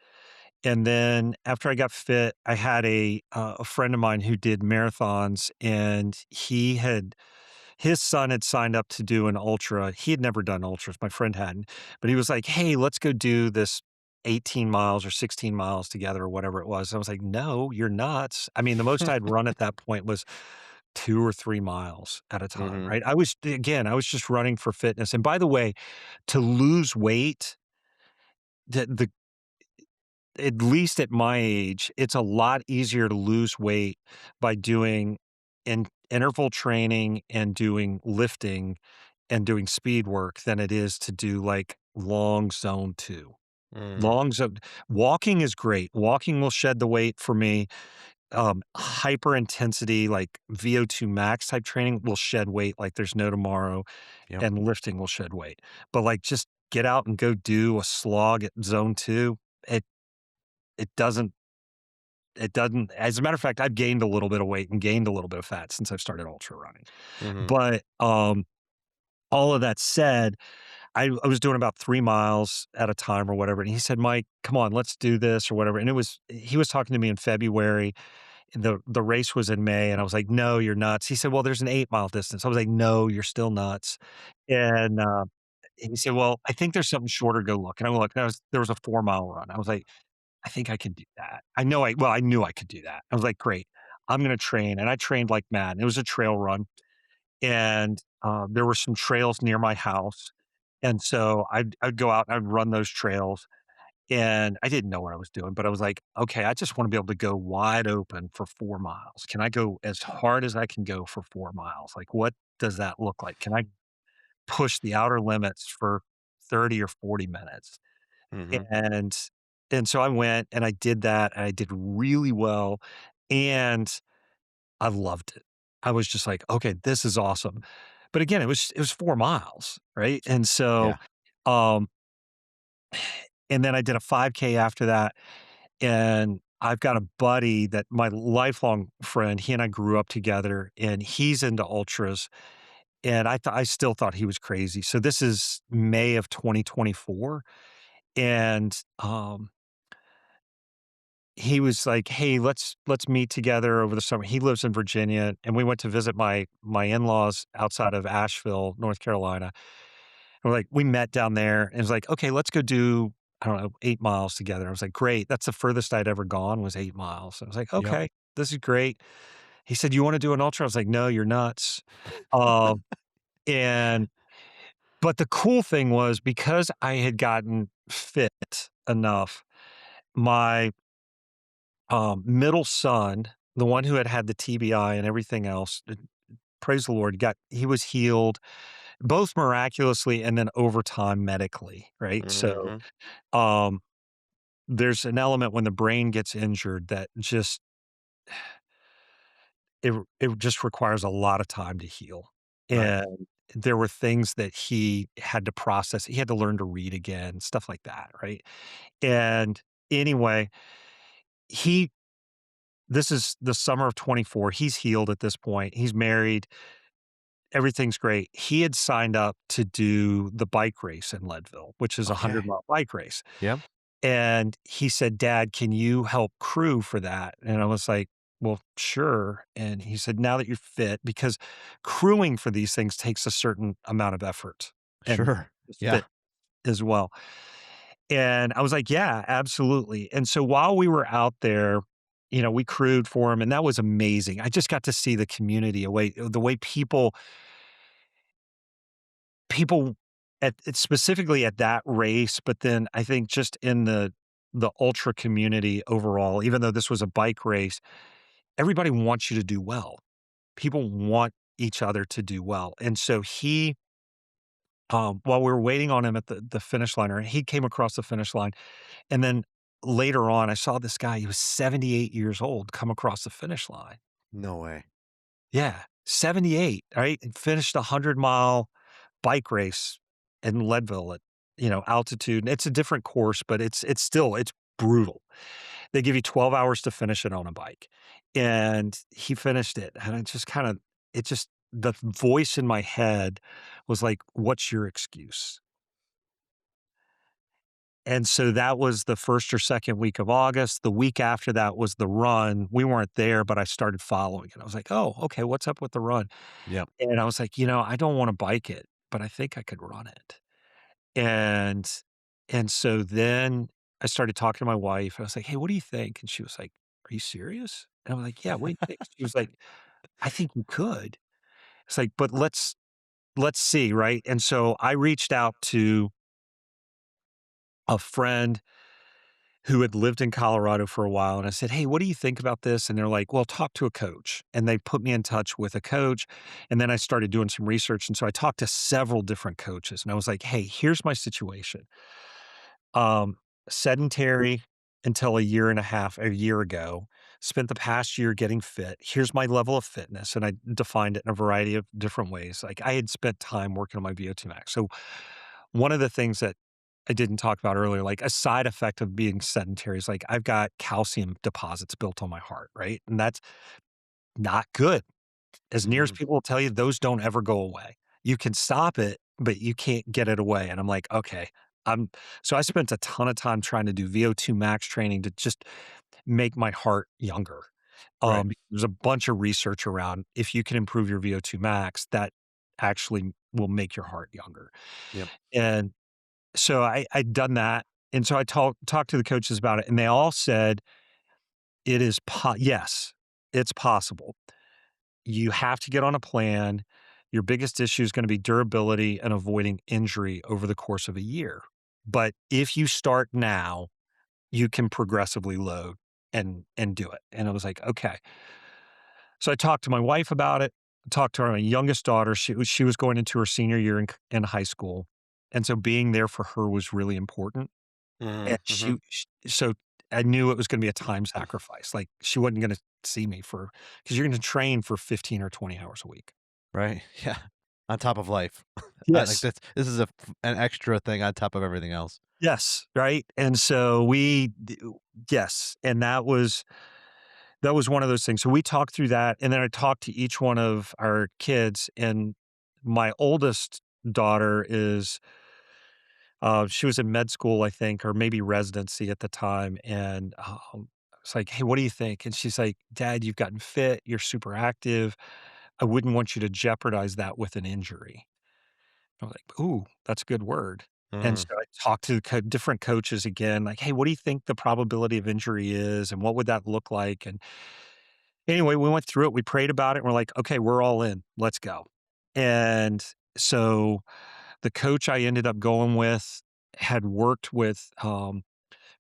and then after I got fit, I had a friend of mine who did marathons, and his son had signed up to do an ultra. He had never done ultras, my friend hadn't, but he was like, "Hey, let's go do this 18 miles or 16 miles together," or whatever it was. I was like, "No, you're nuts." I mean, the most I'd run at that point was 2 or 3 miles at a time, Mhm. right? I was just running for fitness, and by the way, to lose weight, the at least at my age, it's a lot easier to lose weight by doing interval training and doing lifting and doing speed work than it is to do, like, long zone 2. Mm, Long zone walking is great. Walking will shed the weight for me. Hyper intensity, like VO2 max type training will shed weight like there's no tomorrow, yep. and lifting will shed weight. But, like, just get out and go do a slog at zone 2, it it doesn't it doesn't, as a matter of fact, I've gained a little bit of weight and gained a little bit of fat since I've started ultra running. Mhm. But, all of that said, I was doing about 3 miles at a time or whatever, and he said, "Mike, come on, let's do this," or whatever, and he was talking to me in February, and the race was in May, and I was like, "No, you're nuts." He said, "Well, there's an 8-mile distance." I was like, "No, you're still nuts." And, he said, "Well, I think there's something shorter, go look." And I looked, and there was a 4-mile run. I was like, "I think I could do that." I knew I could do that. I was like, "Great, I'm gonna train," and I trained like mad, and it was a trail run, and, there were some trails near my house, and so I'd go out and I'd run those trails, and I didn't know what I was doing, but I was like, "Okay, I just wanna be able to go wide open for 4 miles. Can I go as hard as I can go for 4 miles? Like, what does that look like? Can I push the outer limits for 30 or 40 minutes?" Mhm. And so I went and I did that, and I did really well, and I loved it. I was just like, "Okay, this is awesome." But again, it was 4 miles, right? And so, Yeah. um, and then I did a 5K after that, and I've got a buddy that my lifelong friend, he and I grew up together, and he's into ultras, and I still thought he was crazy. So this is May of 2024, and, he was like, "Hey, let's meet together over the summer." He lives in Virginia, and we went to visit my in-laws outside of Asheville, North Carolina. And we met down there, and it was like, "Okay, let's go do, I don't know, 8 miles together." I was like, "Great." That's the furthest I'd ever gone, was 8 miles. I was like, Yep. "Okay, this is great." He said, "You wanna do an ultra?" I was like, "No, you're nuts." Um, and but the cool thing was, because I had gotten fit enough, my middle son, the one who had had the TBI and everything else, praise the Lord, he was healed, both miraculously and then over time medically, right? So, Mhm. um, there's an element when the brain gets injured that just it just requires a lot of time to heal. Right. And there were things that he had to process. He had to learn to read again, stuff like that, right? And anyway, he this is the summer of 24. He's healed at this point. He's married. Everything's great. He had signed up to do the bike race in Leadville, which is a Okay. 100-mile bike race. Yep. And he said, "Dad, can you help crew for that?" And I was like, "Well, sure." And he said, "Now that you're fit," because crewing for these things takes a certain amount of effort and Sure. Yeah. fit as well. And I was like, "Yeah, absolutely." And so while we were out there, we crewed for him, and that was amazing. I just got to see the community, the way people specifically at that race, but then I think just in the ultra community overall, even though this was a bike race, everybody wants you to do well. People want each other to do well. And so while we were waiting on him at the finish line, or he came across the finish line, and then later on, I saw this guy, he was 78 years old, come across the finish line. No way. Yeah, 78, right? And finished a 100-mile bike race in Leadville at, altitude. And it's a different course, but it's brutal. They give you 12 hours to finish it on a bike. And he finished it. And the voice in my head was like, "What's your excuse?" And so that was the 1st or 2nd week of August. The week after that was the run. We weren't there, but I started following it. I was like, "Oh, okay, what's up with the run?" Yep. And I was like, I don't wanna bike it, but I think I could run it." And so then I started talking to my wife. I was like, "Hey, what do you think?" And she was like, "Are you serious?" And I'm like, "Yeah, what do you think?" She was like, "I think you could." It's like, "But let's see," right? And so I reached out to a friend who had lived in Colorado for a while, and I said, "Hey, what do you think about this?" And they're like, "Well, talk to a coach." And they put me in touch with a coach, and then I started doing some research, and so I talked to several different coaches, and I was like, "Hey, here's my situation. Um, sedentary until a year ago, spent the past year getting fit. Here's my level of fitness." And I defined it in a variety of different ways. Like, I had spent time working on my VO2 max. So one of the things that I didn't talk about earlier, like a side effect of being sedentary is like I've got calcium deposits built on my heart, right? And that's not good. As near as Mm, people will tell you, those don't ever go away. You can stop it, but you can't get it away. And I'm like, okay, I'm so I spent a ton of time trying to do VO2 max training to just make my heart younger. right. There's a bunch of research around if you can improve your VO2 max, that actually will make your heart younger. Yep. And so I'd done that. And so I talked to the coaches about it, and they all said, it is yes, it's possible. You have to get on a plan. Your biggest issue is gonna be durability and avoiding injury over the course of a year. But if you start now, you can progressively load and do it. And I was like, "Okay." So I talked to my wife about it, talked to my youngest daughter. She was going into her senior year in high school, and so being there for her was really important. And Mhm, mhm. so I knew it was gonna be a time sacrifice. Like, she wasn't gonna see me for because you're gonna train for 15 or 20 hours a week. Right, yeah. On top of life. I like Yes. this is an extra thing on top of everything else. Yes, right? And so yes, and that was one of those things. So we talked through that, and then I talked to each one of our kids, and my oldest daughter she was in med school, I think, or maybe residency at the time, and, it's like, "Hey, what do you think?" And she's like, "Dad, you've gotten fit, you're super active. I wouldn't want you to jeopardize that with an injury." I was like, "Ooh, that's a good word." And so Mm, I talked to different coaches again, like, "Hey, what do you think the probability of injury is, and what would that look like?" And anyway, we went through it, we prayed about it, and we're like, "Okay, we're all in. Let's go." And so the coach I ended up going with had worked with,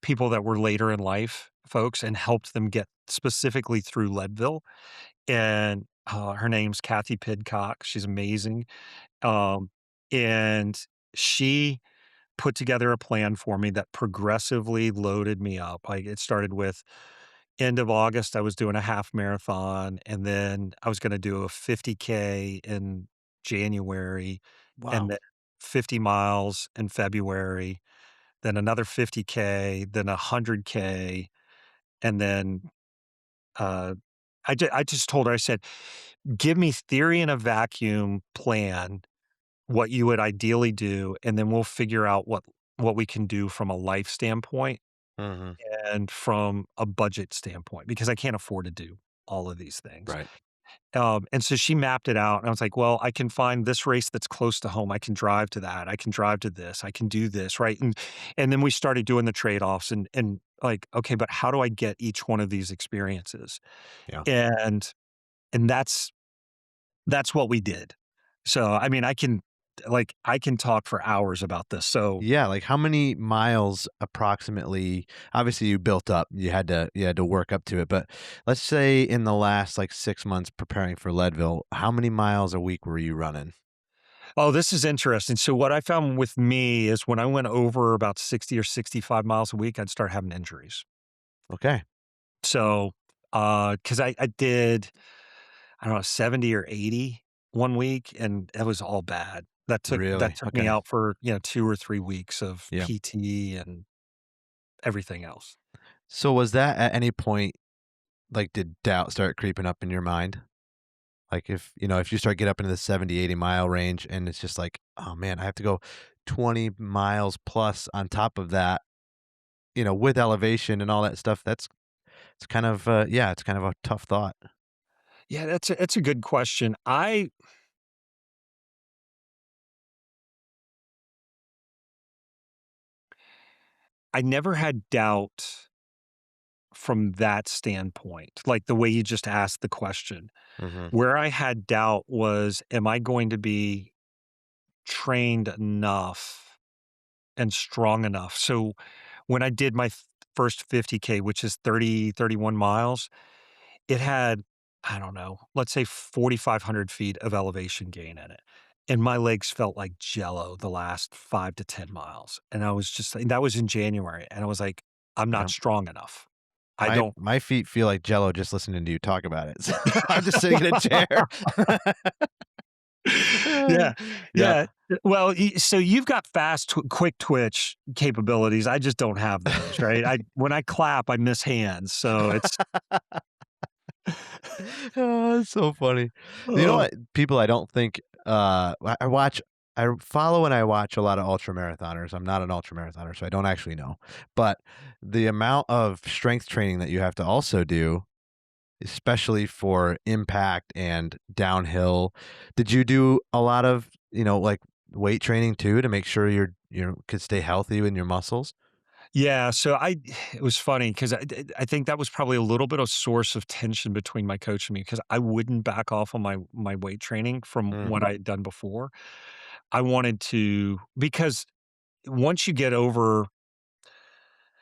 people that were later in life folks and helped them get specifically through Leadville, and, her name's Kathy Pidcock. She's amazing. Um, and she put together a plan for me that progressively loaded me up. Like, it started with end of August, I was doing a half marathon, and then I was gonna do a 50K in January, and wow. then 50 miles in February, then another 50K, then 100K, and then, uh, I just told her, I said, "Give me theory in a vacuum plan, what you would ideally do, and then we'll figure out what we can do from a life standpoint Mhm. and from a budget standpoint, because I can't afford to do all of these things." Right. And so she mapped it out, and I was like, "Well, I can find this race that's close to home. I can drive to that. I can drive to this. I can do this," right? And then we started doing the trade-offs and like, "Okay, but how do I get each one of these experiences?" Yeah. And and that's what we did. So, I mean, I can talk for hours about this. So, Yeah, like, how many miles approximately obviously, you built up, you had to work up to it, but let's say in the last, like, 6 months preparing for Leadville, how many miles a week were you running? oh, this is interesting. So what I found with me is when I went over about 60 or 65 miles a week, I'd start having injuries. Okay. So, because I did, I don't know, 70 or 80 one week, and it was all bad. That Really? took me Okay. out for, 2 or 3 weeks of Yeah. PT and everything else. So, was that at any point, like, did doubt start creeping up in your mind? Like, if you start get up into the 70, 80-mile range and it's just like, "Oh, man, I have to go 20 miles plus on top of that," with elevation and all that stuff, it's kind of, yeah, it's kind of a tough thought. Yeah, that's a good question. I never had doubt from that standpoint, like the way you just asked the question. Mhm. Where I had doubt was, am I going to be trained enough and strong enough? So when I did my first 50K, which is 31 miles, it had, I don't know, let's say 4,500 feet of elevation gain in it. And my legs felt like jello the last 5 to 10 miles. And I was just, and that was in January. And I was like, I'm not Yeah. strong enough. I My don't. my feet feel like jello just listening to you talk about it. So I'm just sitting in a chair. Yeah, Yeah. yeah. Well, so you've got fast, quick twitch capabilities. I just don't have those, right? When I clap, I miss hands, so it's Oh, that's so funny. You know oh what? People I don't think I follow and I watch a lot of ultra marathoners. I'm not an ultra marathoner, so I don't actually know. But the amount of strength training that you have to also do, especially for impact and downhill. Did you do a lot of, like weight training too to make sure could stay healthy in your muscles? yeah. So it was funny because I think that was probably a little bit of source of tension between my coach and me because I wouldn't back off on my weight training from Mm, what I had done before. I wanted to because once you get over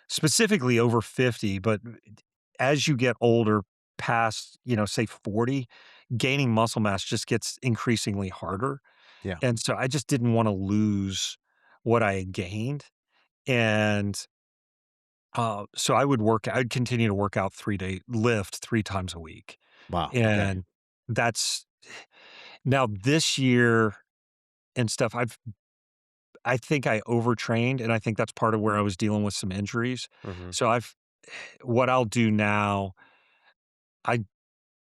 specifically over 50, but as you get older, past, say 40, gaining muscle mass just gets increasingly harder. yeah. And so I just didn't want to lose what I had gained. And so I'd continue to work out lift 3 times a week. Wow. Okay. And that's now this year and stuff, I think I overtrained and I think that's part of where I was dealing with some injuries. Hmm. So what I'll do now, I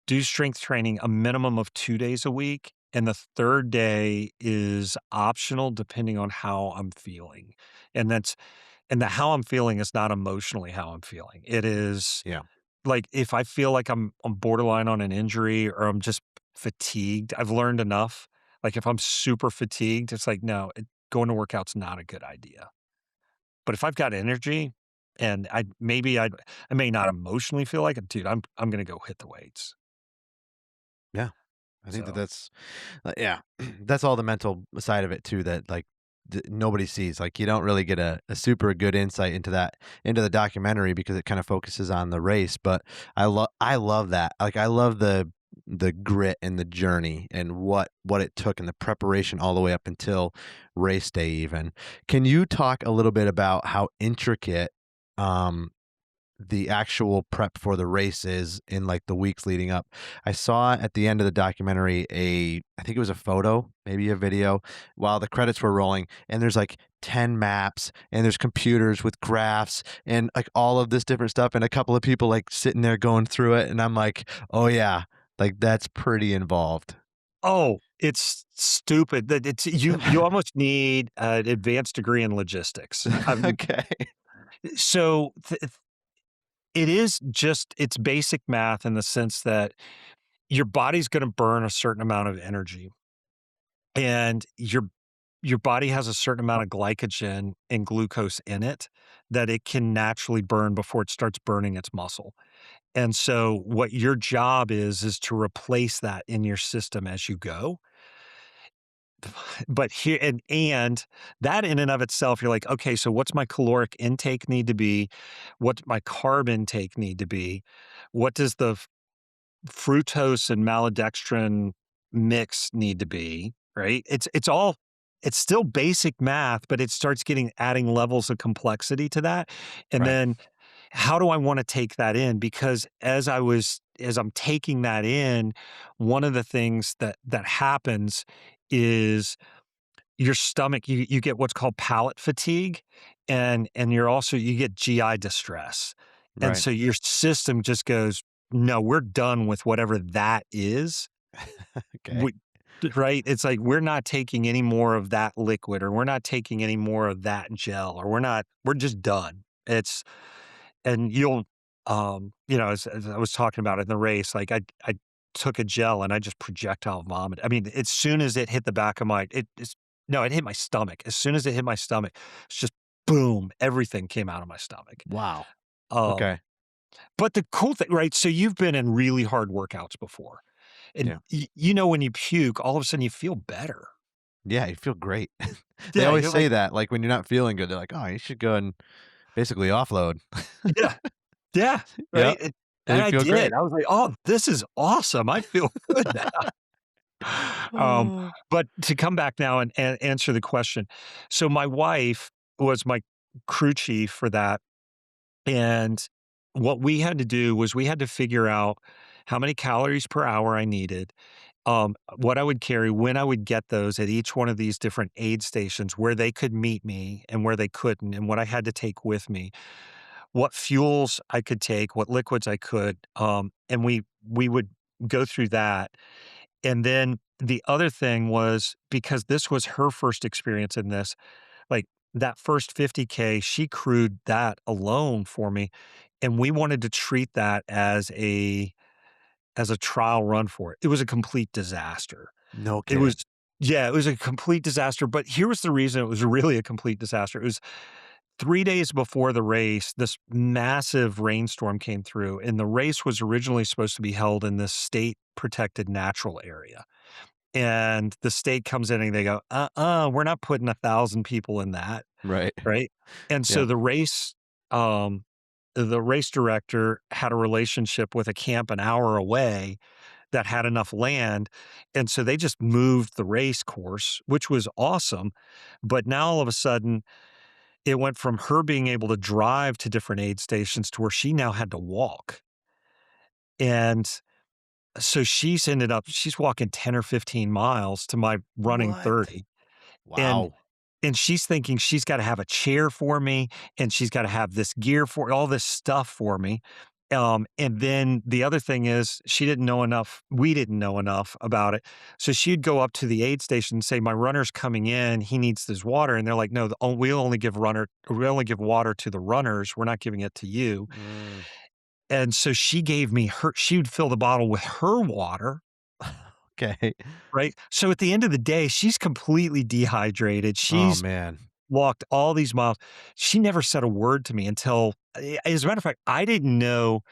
do strength training a minimum of 2 days a week, and the 3rd day is optional depending on how I'm feeling. And the how I'm feeling is not emotionally how I'm feeling. It is Yeah. like if I feel like I'm borderline on an injury or I'm just fatigued, I've learned enough. Like if I'm super fatigued, it's like, no, going to workout's not a good idea. But if I've got energy and I may not emotionally feel like it, dude, I'm gonna go hit the weights. Yeah. I think So that's yeah, that's all the mental side of it too that like nobody sees. Like you don't really get a super good insight into the documentary because it kind of focuses on the race. But I love that. Like I love the grit and the journey and what it took and the preparation all the way up until race day. Even can you talk a little bit about how intricate um the actual prep for the races in like the weeks leading up? I saw at the end of the documentary I think it was a photo, maybe a video, while the credits were rolling, and there's like 10 maps and there's computers with graphs and like all of this different stuff and a couple of people like sitting there going through it and I'm like, "Oh yeah, like that's pretty involved." oh, it's stupid that you almost need an advanced degree in logistics. Okay. So it's basic math in the sense that your body's gonna burn a certain amount of energy, and your body has a certain amount of glycogen and glucose in it that it can naturally burn before it starts burning its muscle. And so what your job is to replace that in your system as you go. But here and that in and of itself, you're like, okay, so what's my caloric intake need to be? What's my carb intake need to be? What does the fructose and maltodextrin mix need to be? Right? It's still basic math, but it starts adding levels of complexity to that. And Right. then how do I want to take that in? Because as I'm taking that in, one of the things that happens is your stomach, you get what's called palate fatigue, and you get GI distress. And Right. so your system just goes, "No, we're done with whatever that is." Okay. We right? It's like, "We're not taking any more of that liquid, or we're not taking any more of that gel, or we're just done." And as I was talking about in the race, like I took a gel and I just projectile vomit. I mean, as soon as it hit the back of my it it's no, it hit my stomach. As soon as it hit my stomach, it's just boom, everything came out of my stomach. Wow. Um, Okay. but the cool thing, right? So you've been in really hard workouts before. And Yeah. when you puke, all of a sudden you feel better. Yeah, you feel great. They Yeah, always you're say like, that, like, when you're not feeling good, they're like, "Oh, you should go and basically offload." yeah, yeah, Yep, right. and And you I feel did. great. I was like, oh, this is awesome. I feel good now. Um, Oh, but to come back now and answer the question. So my wife was my crew chief for that, and what we had to do was we had to figure out how many calories per hour I needed, what I would carry when I would get those at each one of these different aid stations where they could meet me and where they couldn't, and what I had to take with me, what fuels I could take, what liquids I could, and we would go through that. And then the other thing was because this was her first experience in this, like that first 50K, she crewed that alone for me, and we wanted to treat that as a trial run for it. It was a complete disaster. No It was kidding. yeah, it was a complete disaster, but here was the reason it was really a complete disaster. It was 3 days before the race, this massive rainstorm came through, and the race was originally supposed to be held in this state protected natural area. And the state comes in and they go, we're not putting 1,000 people in that, Right. right? And so Yeah. um, the race director had a relationship with a camp an hour away that had enough land. And so they just moved the race course, which was awesome. But now all of a sudden, it went from her being able to drive to different aid stations to where she now had to walk. And so she's walking 10 or 15 miles to my running What? 30. And Wow. and she's thinking she's gotta have a chair for me, and she's gotta have this gear for all this stuff for me. And then the other thing is she didn't know enough we didn't know enough about it. So she'd go up to the aid station and say, "My runner's coming in, he needs this water." And they're like, "No, we only give water to the runners, we're not giving it to you." Mm. And so she would fill the bottle with her water, Okay. right? So at the end of the day, she's completely dehydrated. Oh She's man. walked all these miles. She never said a word to me until as a matter of fact, I didn't know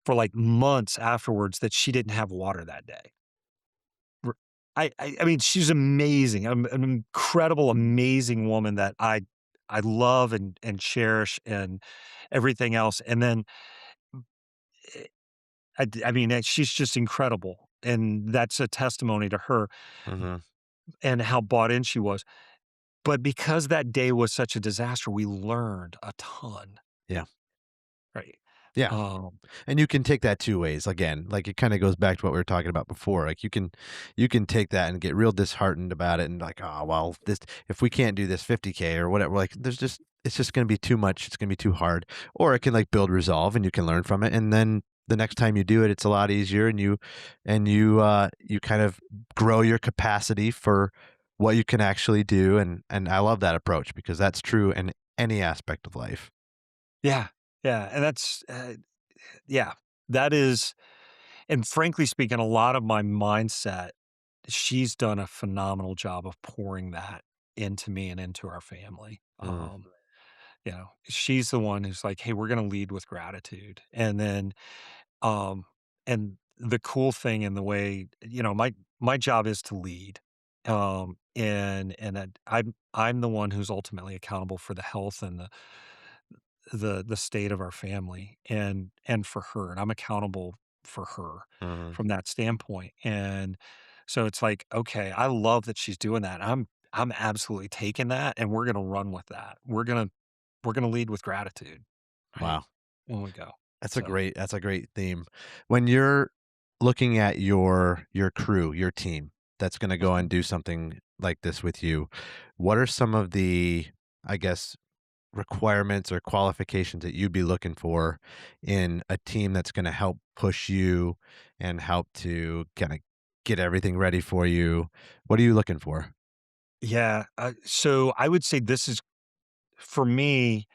for, like, months afterwards that she didn't have water that day. R I mean, she's amazing, an incredible, amazing woman that I love and cherish and everything else, and then, eh, I mean, she's just incredible, and that's a testimony to her Mhm. and how bought in she was. But because that day was such a disaster, we learned a ton, Yeah. right? Yeah. Um, And you can take that two ways. Again, like it kind of goes back to what we were talking about before. Like you can take that and get real disheartened about it and like, oh well, this if we can't do this 50K or whatever, like there's just it's just gonna be too much, it's gonna be too hard. Or it can like build resolve and you can learn from it. And then the next time you do it, it's a lot easier and you kind of grow your capacity for what you can actually do. And I love that approach because that's true in any aspect of life. yeah, yeah, and yeah, that is and frankly speaking, a lot of my mindset, she's done a phenomenal job of pouring that into me and into our family. Mm, She's the one who's like, "Hey, we're gonna lead with gratitude," and then, um, and the cool thing in the way, my job is to lead, and I'm the one who's ultimately accountable for the health and the state of our family and for her, and I'm accountable for her mhm. from that standpoint, and so it's like, okay, I love that she's doing that. I'm absolutely taking that, and we're gonna run with that. We're gonna lead with gratitude, right? Wow. When we go. So, That's a great theme. When you're looking at your crew, your team that's gonna go mhm. and do something like this with you, what are some of the, I guess, requirements or qualifications that you'd be looking for in a team that's gonna help push you and help to kinda get everything ready for you? What are you looking for? Yeah, so I would say this is for me,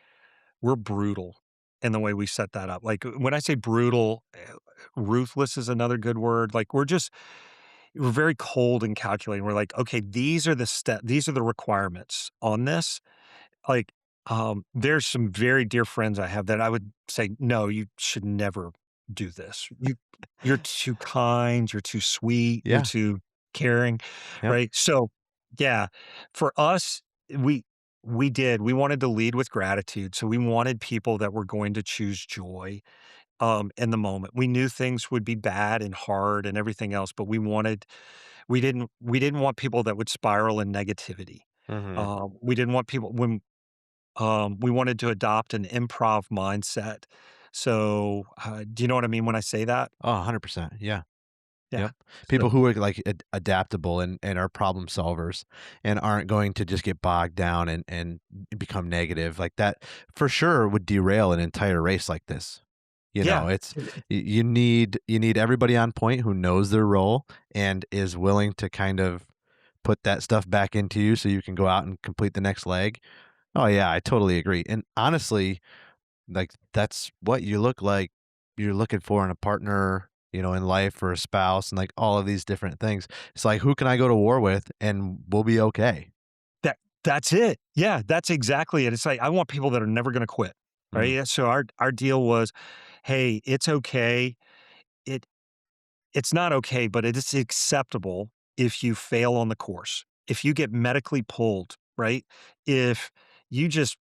we're brutal in the way we set that up. Like, when I say brutal, ruthless is another good word. Like, we're very cold and calculating. We're like, "Okay, these are the requirements on this." Like, there's some very dear friends I have that I would say, "No, you should never do this. You're too kind, you're too sweet, you're Yeah. too caring," Yep. right? So, yeah, for us, we we wanted to lead with gratitude, so we wanted people that were going to choose joy, in the moment. We knew things would be bad and hard and everything else, but we didn't want people that would spiral in negativity. Mhm. We didn't want people when we wanted to adopt an improv mindset. So, do you know what I mean when I say that? Oh, 100%. Yeah. Yeah. Yep. People So who are like adaptable and are problem solvers and aren't going to just get bogged down and become negative like that for sure would derail an entire race like this. You yeah. know, you need everybody on point who knows their role and is willing to kind of put that stuff back into you so you can go out and complete the next leg. Oh yeah, I totally agree. And honestly, like that's what you look like you're looking for in a partner, in life or a spouse and like all of these different things. It's like who can I go to war with and we'll be okay. That's it. Yeah, that's exactly it. It's like, I want people that are never gonna quit, right? Mm, Yeah, so our deal was, "Hey, it's okay. It it's not okay, but it is acceptable if you fail on the course. If you get medically pulled, right? If you just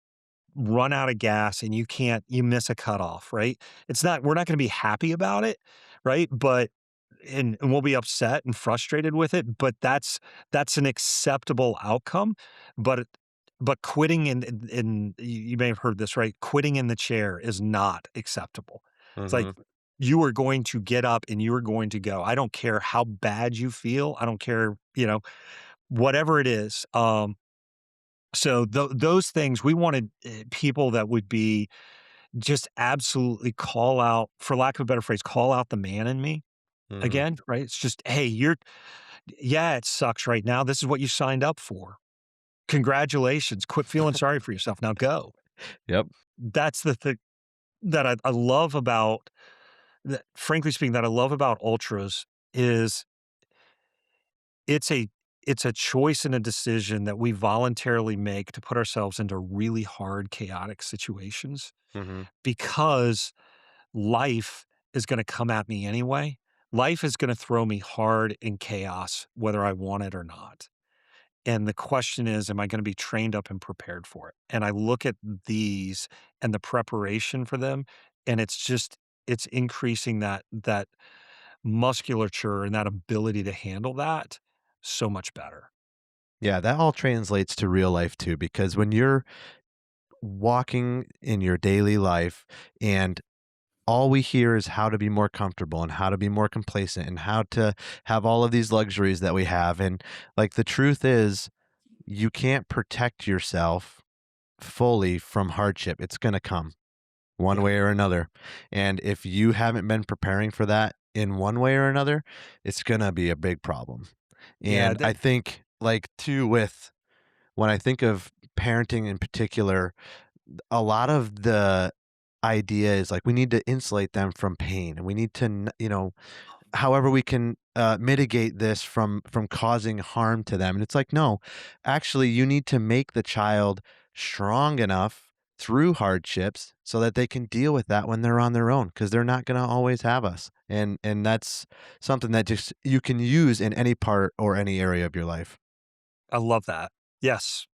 run out of gas and you miss a cutoff, right? We're not going to be happy about it, right? But and we'll be upset and frustrated with it, but that's an acceptable outcome. But but quitting in you may have heard this, right? Quitting in the chair is not acceptable. It's like mhm. you are going to get up and you are going to go. I don't care how bad you feel. I don't care, whatever it is. So those things we wanted people that would be just absolutely call out, for lack of a better phrase, call out the man in me Mhm. again, right? It's just, hey, yeah, it sucks right now. This is what you signed up for. Congratulations. Quit feeling sorry for yourself. Now go. Yep. That's the thing that I love about, that, frankly speaking, that I love about ultras is it's a it's a choice and a decision that we voluntarily make to put ourselves into really hard, chaotic situations Mhm. because life is gonna come at me anyway. Life is gonna throw me hard in chaos, whether I want it or not. And the question is, am I gonna be trained up and prepared for it? And I look at these and the preparation for them, and it's increasing that musculature and that ability to handle that so much better. Yeah, that all translates to real life too because when you're walking in your daily life and all we hear is how to be more comfortable and how to be more complacent and how to have all of these luxuries that we have. And like the truth is, you can't protect yourself fully from hardship. It's going to come one Yeah. way or another. And if you haven't been preparing for that in one way or another, it's going to be a big problem. Yeah, And I think, like, too, with when I think of parenting in particular, a lot of the idea is like we need to insulate them from pain and we need to however we can mitigate this from causing harm to them and it's like no, actually you need to make the child strong enough through hardships so that they can deal with that when they're on their own because they're not going to always have us and that's something that just you can use in any part or any area of your life. I love that. Yes.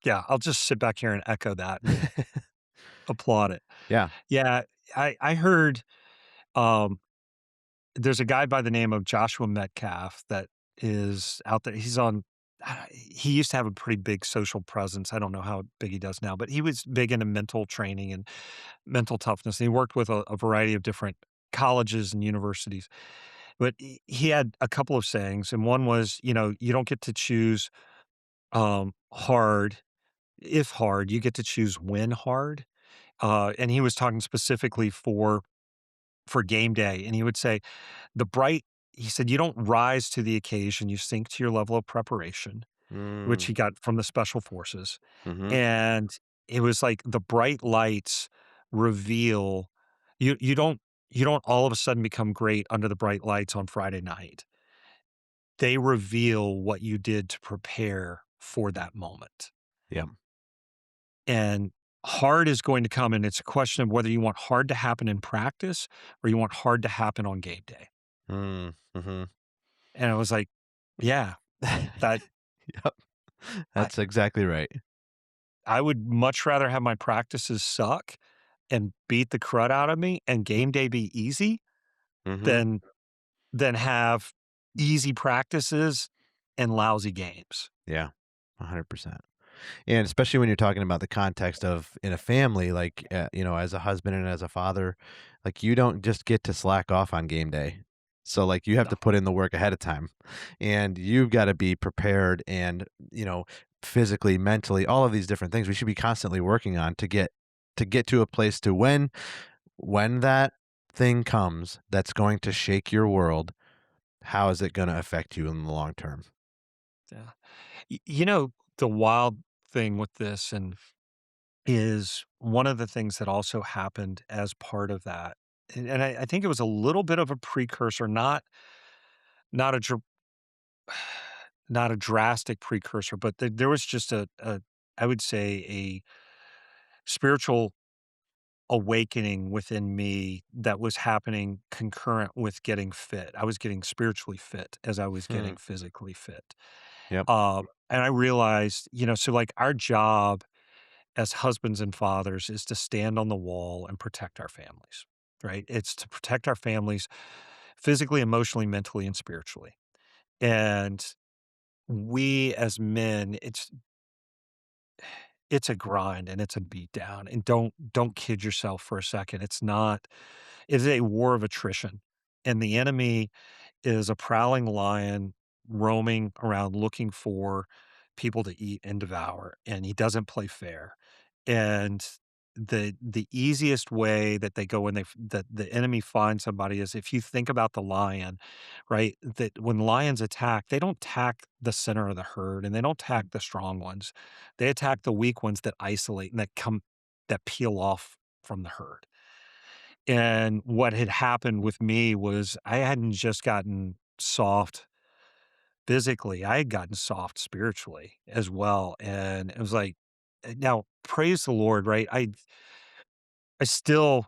Yeah, I'll just sit back here and echo that and applaud it. Yeah. Yeah, I heard, um, there's a guy by the name of Joshua Metcalf that is out there. He's on he used to have a pretty big social presence. I don't know how big he does now, but he was big into mental training and mental toughness, and he worked with a variety of different colleges and universities. But he had a couple of sayings, and one was, "You don't get to choose, hard. If hard, you get to choose when hard." And he was talking specifically for game day, and he would say, "The bright," he said, "You don't rise to the occasion, you sink to your level of preparation," which Mm, he got from the special forces. mm-hmm. And it was like the bright lights reveal you don't all of a sudden become great under the bright lights on Friday night. They reveal what you did to prepare for that moment. Yeah. And hard is going to come, and it's a question of whether you want hard to happen in practice or you want hard to happen on game day. Mm, mm-hmm. And I was like, yeah, that Yep. I That's exactly right. I would much rather have my practices suck and beat the crud out of me and game day be easy Mhm. than have easy practices and lousy games. Yeah. 100%. And especially when you're talking about the context of in a family, like, as a husband and as a father, like, you don't just get to slack off on game day. So like you have Yeah. to put in the work ahead of time, and you've got to be prepared and, physically, mentally, all of these different things we should be constantly working on to get to a place to when that thing comes that's going to shake your world, how is it going to affect you in the long term? Yeah. The wild thing with this and is one of the things that also happened as part of that, and I think it was a little bit of a precursor, not a dr- not a drastic precursor, but there was just a I would say a spiritual awakening within me that was happening concurrent with getting fit. I was getting spiritually fit as I was Hmm. getting physically fit. Yep. And I realized, so like our job as husbands and fathers is to stand on the wall and protect our families, right? It's to protect our families physically, emotionally, mentally, and spiritually. And we as men, it's a grind and it's a beat down. And don't kid yourself for a second. It is a war of attrition. And the enemy is a prowling lion roaming around looking for people to eat and devour, and he doesn't play fair. And the easiest way that they go when that the enemy finds somebody is if you think about the lion, right? That when lions attack, they don't attack the center of the herd and they don't attack the strong ones. They attack the weak ones that isolate and that peel off from the herd. And what had happened with me was I hadn't just gotten soft physically, I had gotten soft spiritually as well. And it was like, now praise the Lord, right? I still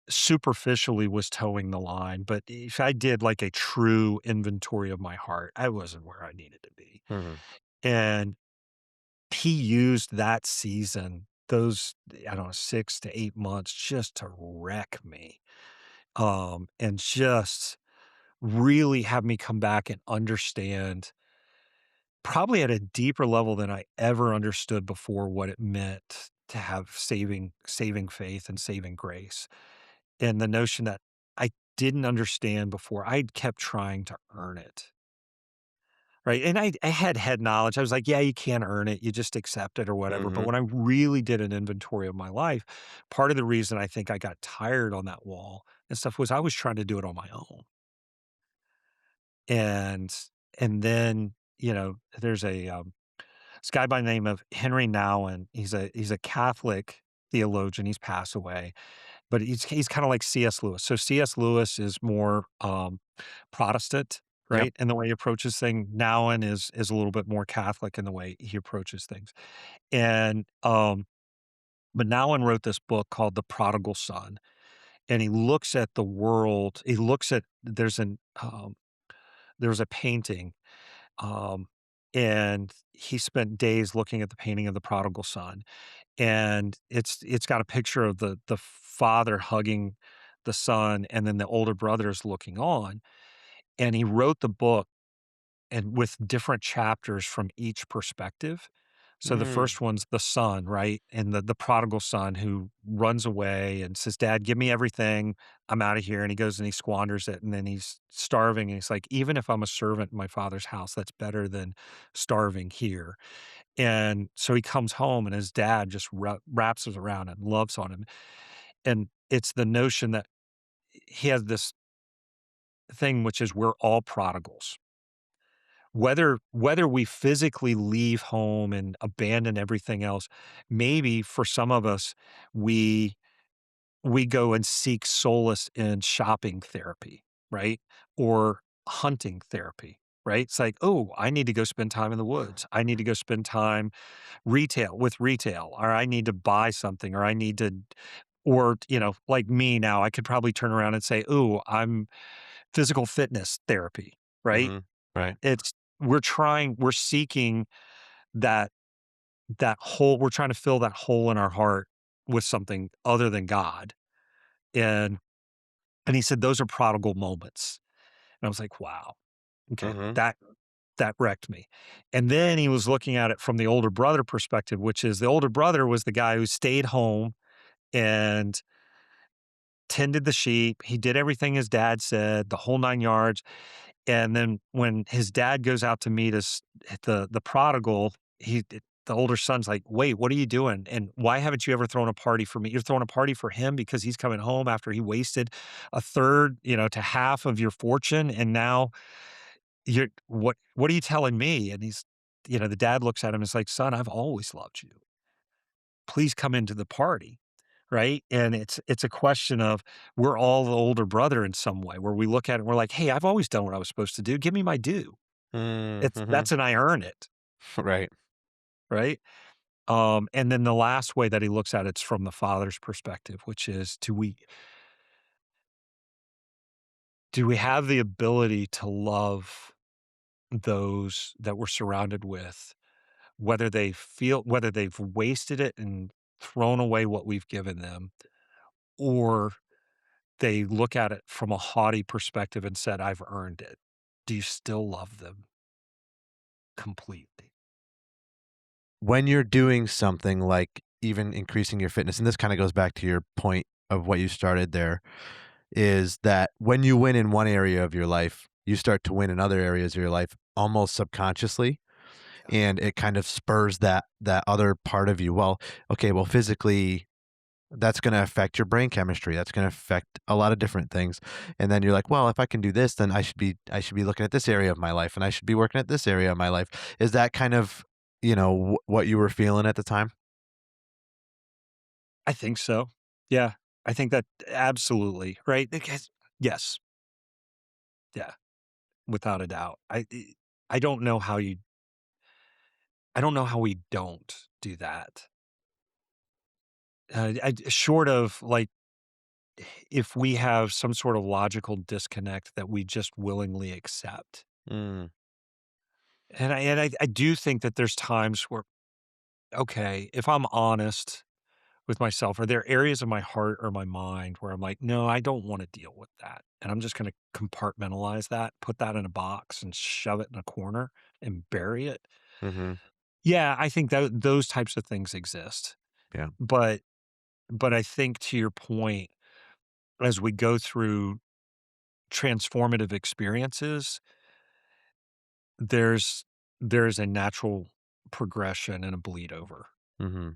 superficially was towing the line, but if I did like a true inventory of my heart, I wasn't where I needed to be. Hmm. And he used that season, those, I don't know, 6 to 8 months just to wreck me. And just really have me come back and understand probably at a deeper level than I ever understood before what it meant to have saving faith and saving grace. And the notion that I didn't understand before, I'd kept trying to earn it. Right. And I had head knowledge. I was like, yeah, you can't earn it. You just accept it or whatever. But Hmm. when I really did an inventory of my life, part of the reason I think I got tired on that wall and stuff was I was trying to do it on my own. And and then, there's this guy by the name of Henry Nouwen. He's a Catholic theologian. He's passed away, but he's kind of like C.S. Lewis. So C.S. Lewis is more Protestant, Yep. right, in the way he approaches things. Nouwen is a little bit more Catholic in the way he approaches things. And but Nouwen wrote this book called The Prodigal Son, and he looks at the world. He looks at there's a painting. Um, and he spent days looking at the painting of the prodigal son, and it's got a picture of the father hugging the son, and then the older brother is looking on. And he wrote the book and with different chapters from each perspective. So the Mm. first one's the son, right? And the prodigal son who runs away and says, "Dad, give me everything. I'm out of here." And he goes and he squanders it. And then he's starving. And he's like, even if I'm a servant in my father's house, that's better than starving here. And so he comes home and his dad just wraps us around and loves on him. And it's the notion that he has this thing, which is we're all prodigals. Whether we physically leave home and abandon everything else, maybe for some of us, we we go and seek solace in shopping therapy, right? Or hunting therapy, right? It's like, "Oh, I need to go spend time in the woods. I need to go spend time retail, or I need to buy something, or I need to," or, like me now, I could probably turn around and say, "Ooh, I'm physical fitness therapy," right? Hmm. Right. It's we're seeking that we're trying to fill that hole in our heart with something other than God. And he said those are prodigal moments. And I was like, wow, okay, Hmm. that wrecked me. And then he was looking at it from the older brother perspective, which is the older brother was the guy who stayed home and tended the sheep. He did everything his dad said, the whole 9 yards. And then when his dad goes out to meet the prodigal, the older son's like, "Wait, what are you doing? And why haven't you ever thrown a party for me? You're throwing a party for him because he's coming home after he wasted a third, to half of your fortune, and now what are you telling me?" And the dad looks at him and is like, "Son, I've always loved you. Please come into the party." Right? And it's a question of we're all the older brother in some way where we look at it and we're like, "Hey, I've always done what I was supposed to do. Give me my due." Mm-hmm. That's an I earn it, Right. right? And then the last way that he looks at it's from the father's perspective, which is do we have the ability to love those that we're surrounded with, whether they've wasted it and thrown away what we've given them, or they look at it from a haughty perspective and said, "I've earned it." Do you still love them completely? When you're doing something like even increasing your fitness, and this kind of goes back to your point of what you started there, is that when you win in one area of your life, you start to win in other areas of your life almost subconsciously, Yeah. and it kind of spurs that other part of you. Well, okay, well, physically that's going to affect your brain chemistry. That's going to affect a lot of different things. And then you're like, well, if I can do this, then I should be looking at this area of my life, and I should be working at this area of my life. Is that kind of, what you were feeling at the time? I think so. Yeah. I think that absolutely, right? Because yes. Yeah, without a doubt. I don't know how we don't do that. Short of like if we have some sort of logical disconnect that we just willingly accept. Mm, And I do think that there's times where, okay, if I'm honest with myself, are there areas of my heart or my mind where I'm like, no, I don't want to deal with that. And I'm just going to compartmentalize that, put that in a box and shove it in a corner and bury it. mm-hmm. Yeah, I think that those types of things exist. Yeah. But I think to your point, as we go through transformative experiences, there's there's a natural progression and a bleed over. Mm-hmm.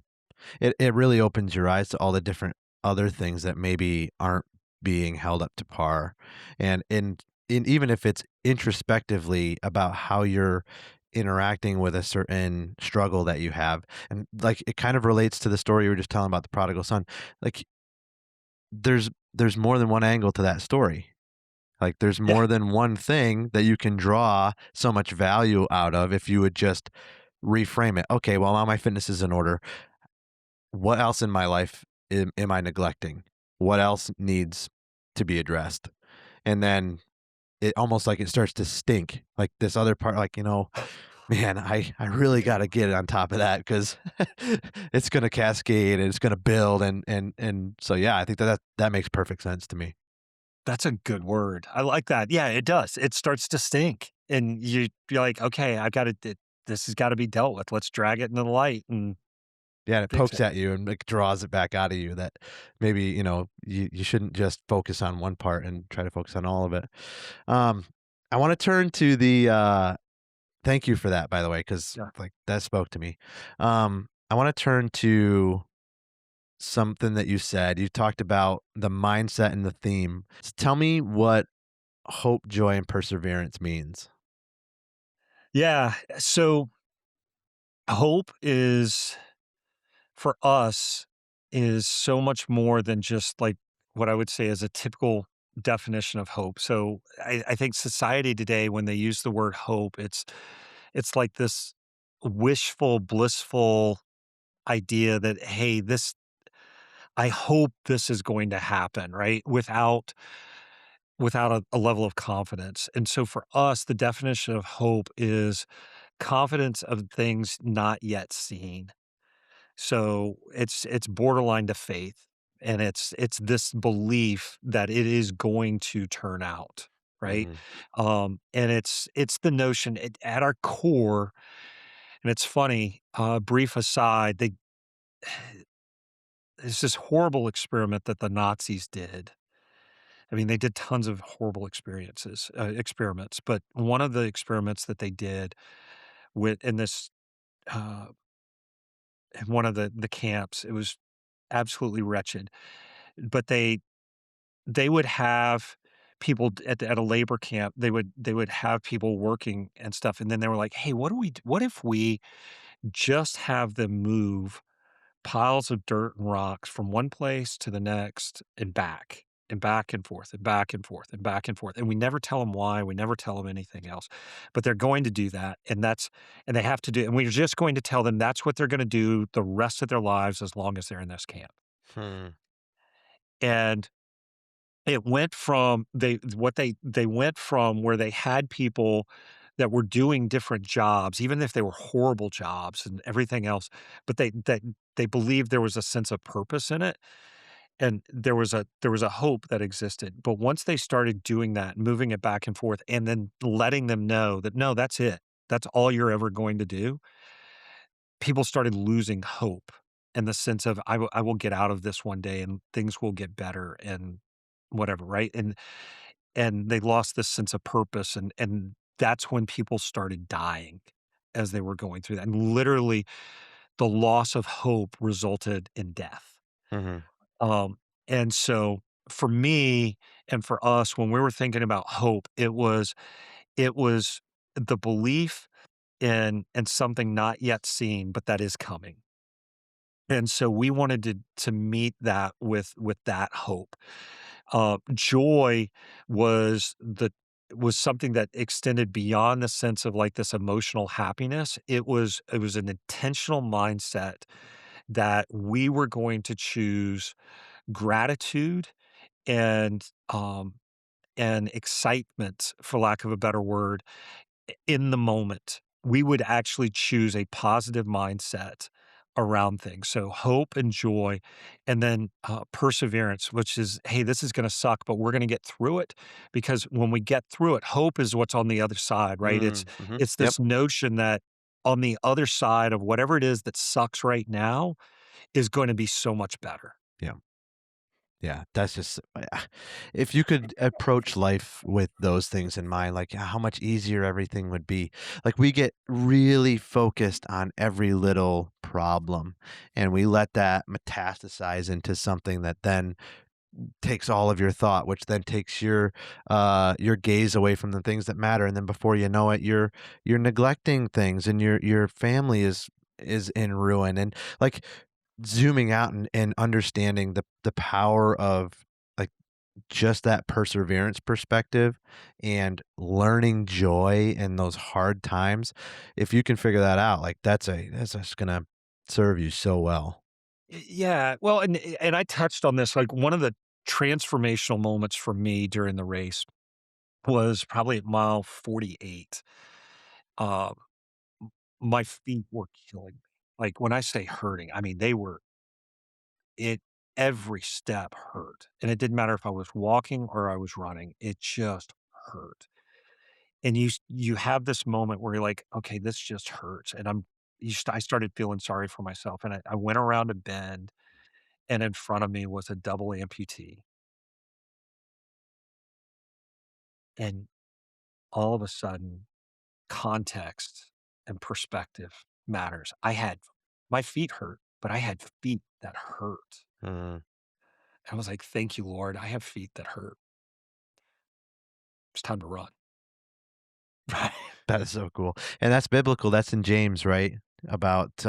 It really opens your eyes to all the different other things that maybe aren't being held up to par. And even if it's introspectively about how you're interacting with a certain struggle that you have, and like it kind of relates to the story you were just telling about the prodigal son. Like there's more than one angle to that story. Like there's Yeah. more than one thing that you can draw so much value out of if you would just reframe it. Okay, well now my fitness is in order. What else in my life am I neglecting? What else needs to be addressed? And then it almost like it starts to stink. Like this other part, like, man, I really got to get on top of that because it's going to cascade and it's going to build. And so, yeah, I think that makes perfect sense to me. That's a good word. I like that. Yeah, it does. It starts to stink, and you're like, "Okay, I gotta this has gotta be dealt with. Let's drag it into the light and Yeah, and it fix pokes it." at you and like draws it back out of you that maybe, you shouldn't just focus on one part and try to focus on all of it. Um, I want to turn to thank you for that, by the way, because Yeah. like that spoke to me. I want to turn to something that you said. You talked about the mindset and the theme. Tell me what hope, joy, and perseverance means. Yeah, so hope is for us, is so much more than just, like, what I would say is a typical definition of hope. So, I think society today, when they use the word hope, it's like this wishful, blissful idea that, "Hey, this I hope this is going to happen," right? Without a level of confidence. And so for us, the definition of hope is confidence of things not yet seen. So it's borderline to faith, and it's this belief that it is going to turn out, right? Hmm. And it's the notion at our core, and it's funny. Brief aside, there's this horrible experiment that the Nazis did, I mean, they did tons of horrible experiments, but one of the experiments that they did with in this uh, in one of the camps, it was absolutely wretched. But they would have people at a labor camp. They would have people working and stuff, and then they were like, "Hey, what if we just have them move piles of dirt and rocks from one place to the next and back and forth and back and forth and back and forth. And we never tell them why. We never tell them anything else. But they're going to do that. And they have to do, and we're just going to tell them that's what they're going to do the rest of their lives as long as they're in this camp. Hmm. And it went from they went from where they had people that were doing different jobs, even if they were horrible jobs and everything else, but they believed there was a sense of purpose in it, and there was a hope that existed. But once they started doing that, moving it back and forth, and then letting them know that, "No, that's it. That's all you're ever going to do," people started losing hope in the sense of, I will get out of this one day and things will get better and whatever," right? And they lost this sense of purpose, and that's when people started dying as they were going through that, and literally, the loss of hope resulted in death. Hmm. Um, and so for me and for us, when we were thinking about hope, it was the belief in something not yet seen, but that is coming. And so we wanted to meet that with that hope. Joy was the was something that extended beyond the sense of like this emotional happiness. It was an intentional mindset that we were going to choose gratitude and and excitement, for lack of a better word, in the moment. We would actually choose a positive mindset around things. So hope and joy, and then perseverance, which is, hey, this is going to suck, but we're going to get through it, because when we get through it, hope is what's on the other side, right? It's Mm-hmm. it's Yep. this notion that on the other side of whatever it is that sucks right now is going to be so much better. Yeah. Yeah, that's just if you could approach life with those things in mind, like how much easier everything would be. Like we get really focused on every little problem and we let that metastasize into something that then takes all of your thought, which then takes your gaze away from the things that matter. And then before you know it, you're neglecting things and your family is in ruin. And like zooming out and understanding the power of like just that perseverance perspective and learning joy in those hard times. If you can figure that out, like that's just gonna serve you so well. Yeah, well, and I touched on this, like, one of the transformational moments for me during the race was probably at mile 48. Um, my feet were killing me. Like, when I say hurting, I mean, they were it every step hurt, and it didn't matter if I was walking or I was running, it just hurt. And you have this moment where you're like, "Okay, this just hurts," and I started feeling sorry for myself, and I went around a bend, and in front of me was a double amputee. And all of a sudden, context and perspective matters. My feet hurt, but I had feet that hurt. Mm. I was like, "Thank you, Lord. I have feet that hurt. It's time to run." Right. That is so cool, and that's biblical. That's in James, right? About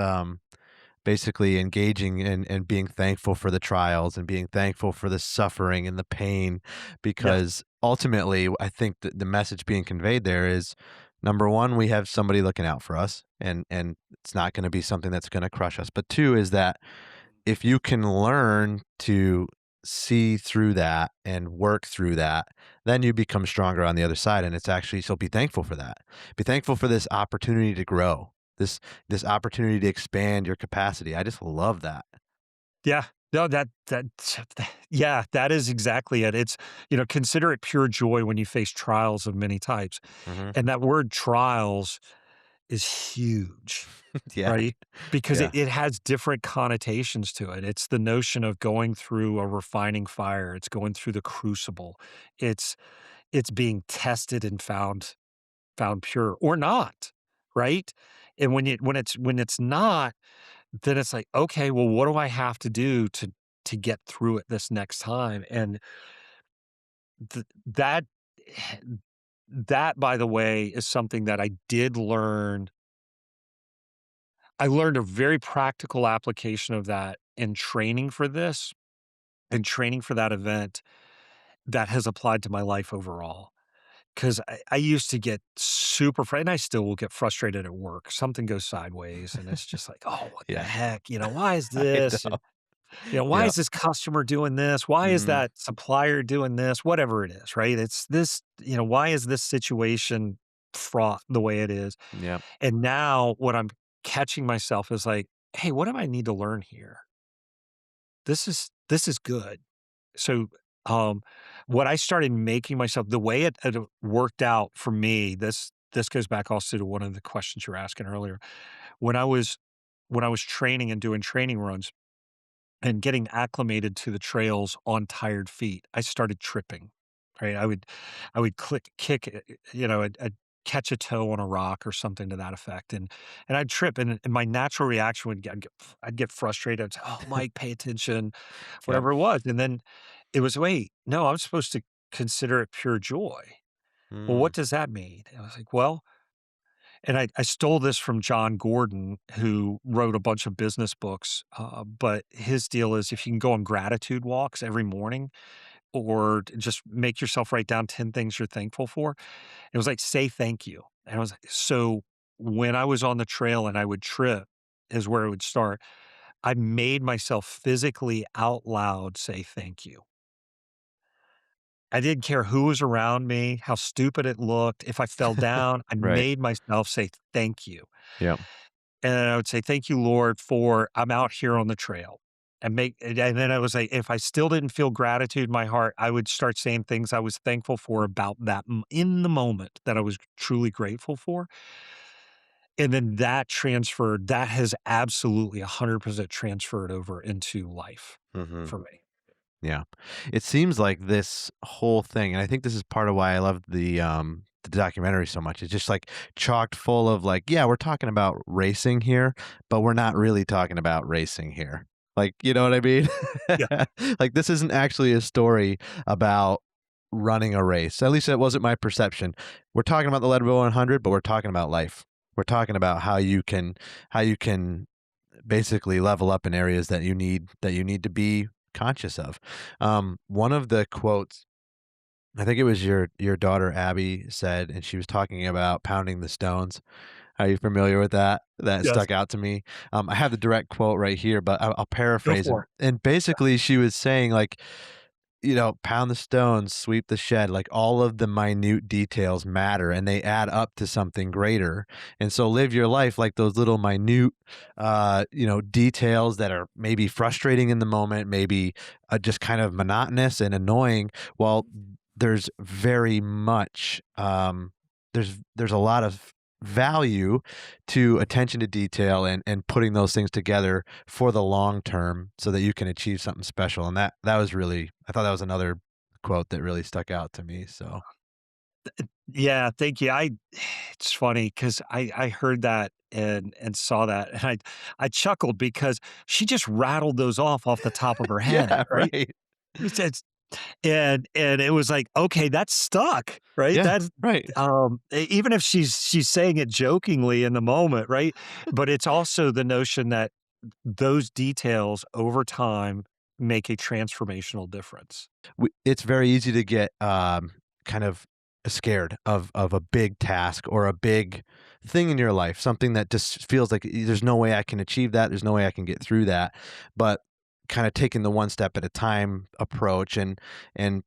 basically engaging and being thankful for the trials and being thankful for the suffering and the pain, Yes. because ultimately I think that the message being conveyed there is number one, we have somebody looking out for us and it's not going to be something that's going to crush us. But two is that if you can learn to see through that and work through that, then you become stronger on the other side. And it's actually, so be thankful for that. Be thankful for this opportunity to grow, this opportunity to expand your capacity. I just love that. Yeah. No, yeah, that is exactly it. It's, consider it pure joy when you face trials of many types. Hmm. And that word trials is huge, Yeah. right? Because Yeah. it has different connotations to it. It's the notion of going through a refining fire. It's going through the crucible. It's it's being tested and found pure or not, right? And when it's not, then it's like, okay, well, what do I have to do to get through it this next time? And th- that that, by the way, is something that I did learn. I learned a very practical application of that in training for this and training for that event that has applied to my life overall. 'Cause I used to get super and I still will get frustrated at work. Something goes sideways, and it's just like, "Oh, what the Yeah. heck?" Why is I this? know. And, why Yeah. is this customer doing this? Why is Mhm. that supplier doing this? Whatever it is, right? It's this, why is this situation fraught the way it is? Yep. And now what I'm catching myself is like, "Hey, what do I need to learn here? This is good." So, um, what I started making myself the way it worked out for me, this goes back also to one of the questions you were asking earlier. When I was when I was training and doing training runs and getting acclimated to the trails on tired feet, I started tripping, right? I would kick, I'd catch a toe on a rock or something to that effect, and I'd trip, and my natural reaction would get I'd get frustrated. I'd say, "Oh, Mike, pay attention," Yep. whatever it was, and then it was, "Wait, no, I'm supposed to consider it pure joy." Well, Mm. what does that mean? And I was like, "Well," and I stole this from John Gordon, who wrote a bunch of business books, but his deal is if you can go on gratitude walks every morning or just make yourself write down 10 things you're thankful for, it was like, "Say thank you." And I was like so when I was on the trail and I would trip is where it would start, I made myself physically out loud say thank you. I didn't care who was around me, how stupid it looked. If I fell down, I Right. made myself say thank you. Yep. And I would say, "Thank you, Lord, for I'm out here on the trail." And then I was like, if I still didn't feel gratitude in my heart, I would start saying things I was thankful for about that in the moment that I was truly grateful for. And then that has absolutely 100% transferred over into life Mhm. for me. Yeah. It seems like this whole thing, and I think this is part of why I love the documentary so much. It's just like chocked full of like, yeah, we're talking about racing here, but we're not really talking about racing here. Like, you know what I mean? Yeah. Like this isn't actually a story about running a race. At least it wasn't my perception. We're talking about the Leadville 100, but we're talking about life. We're talking about how you can basically level up in areas that you need to be conscious of. One of the quotes, I think it was your daughter Abby said, and she was talking about pounding the stones. Are you familiar with that? That Yes. stuck out to me. I have the direct quote right here, but I'll Go paraphrase it. for it. And basically, she was saying like, pound the stones, sweep the shed, like all of the minute details matter and they add up to something greater. And so live your life like those little minute, details that are maybe frustrating in the moment, maybe just kind of monotonous and annoying. Well, there's very much, there's a lot of value to attention to detail and putting those things together for the long term so that you can achieve something special. And that was really, I thought that was another quote that really stuck out to me. So Yeah, thank you. It's funny because I heard that and saw that, and I chuckled because she just rattled those off the top of her head, yeah, right? right. It's and it was like, okay, that's stuck, right? Yeah, That's right. even if she's saying it jokingly in the moment, right? But it's also the notion that those details over time make a transformational difference. It's very easy to get kind of scared of a big task or a big thing in your life, something that just feels like there's no way I can achieve that, there's no way I can get through that. But kind of taking the one step at a time approach and and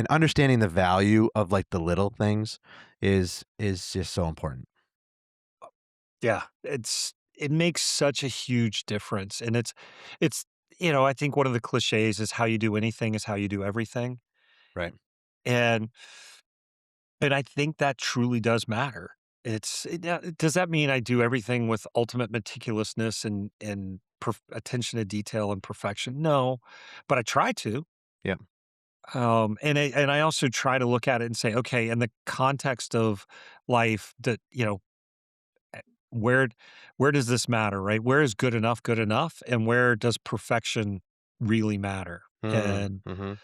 understanding the value of like the little things is just so important. Yeah, it makes such a huge difference, and it's I think one of the cliches is how you do anything is how you do everything, Right. and I think that truly does matter. does that mean I do everything with ultimate meticulousness and attention to detail and perfection? No, but I try to. Yeah. And I also try to look at it and say, okay, in the context of life, that eh, where where does this matter, right? Where is good enough, and where does perfection really matter? Mm, And mhm.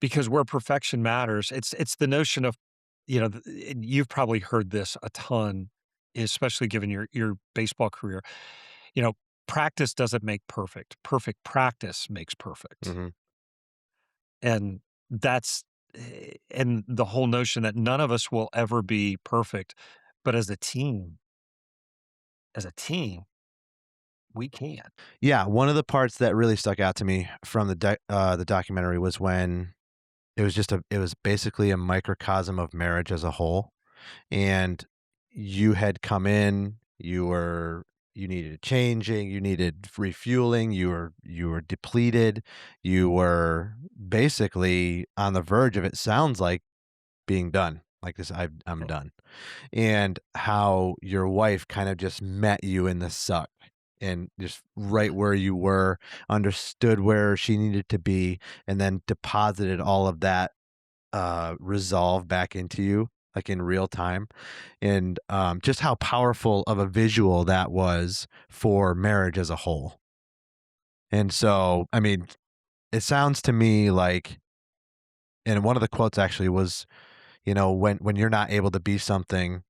because where perfection matters, it's the notion of, and you've probably heard this a ton, especially given your baseball career. You know, practice doesn't make perfect. Perfect practice makes perfect. Mhm. And and the whole notion that none of us will ever be perfect, but as a team, we can. Yeah, one of the parts that really stuck out to me from the documentary was when it was basically a microcosm of marriage as a whole, and you had come in, you needed changing, you needed refueling, you were depleted, you were basically on the verge of, it sounds like, being done. Like this, I'm Yeah. done. And how your wife kind of just met you in the suck and just right where you were, understood where she needed to be, and then deposited all of that resolve back into you, like in real time. And just how powerful of a visual that was for marriage as a whole. And so, I mean, it sounds to me like, and one of the quotes actually was, when you're not able to be something,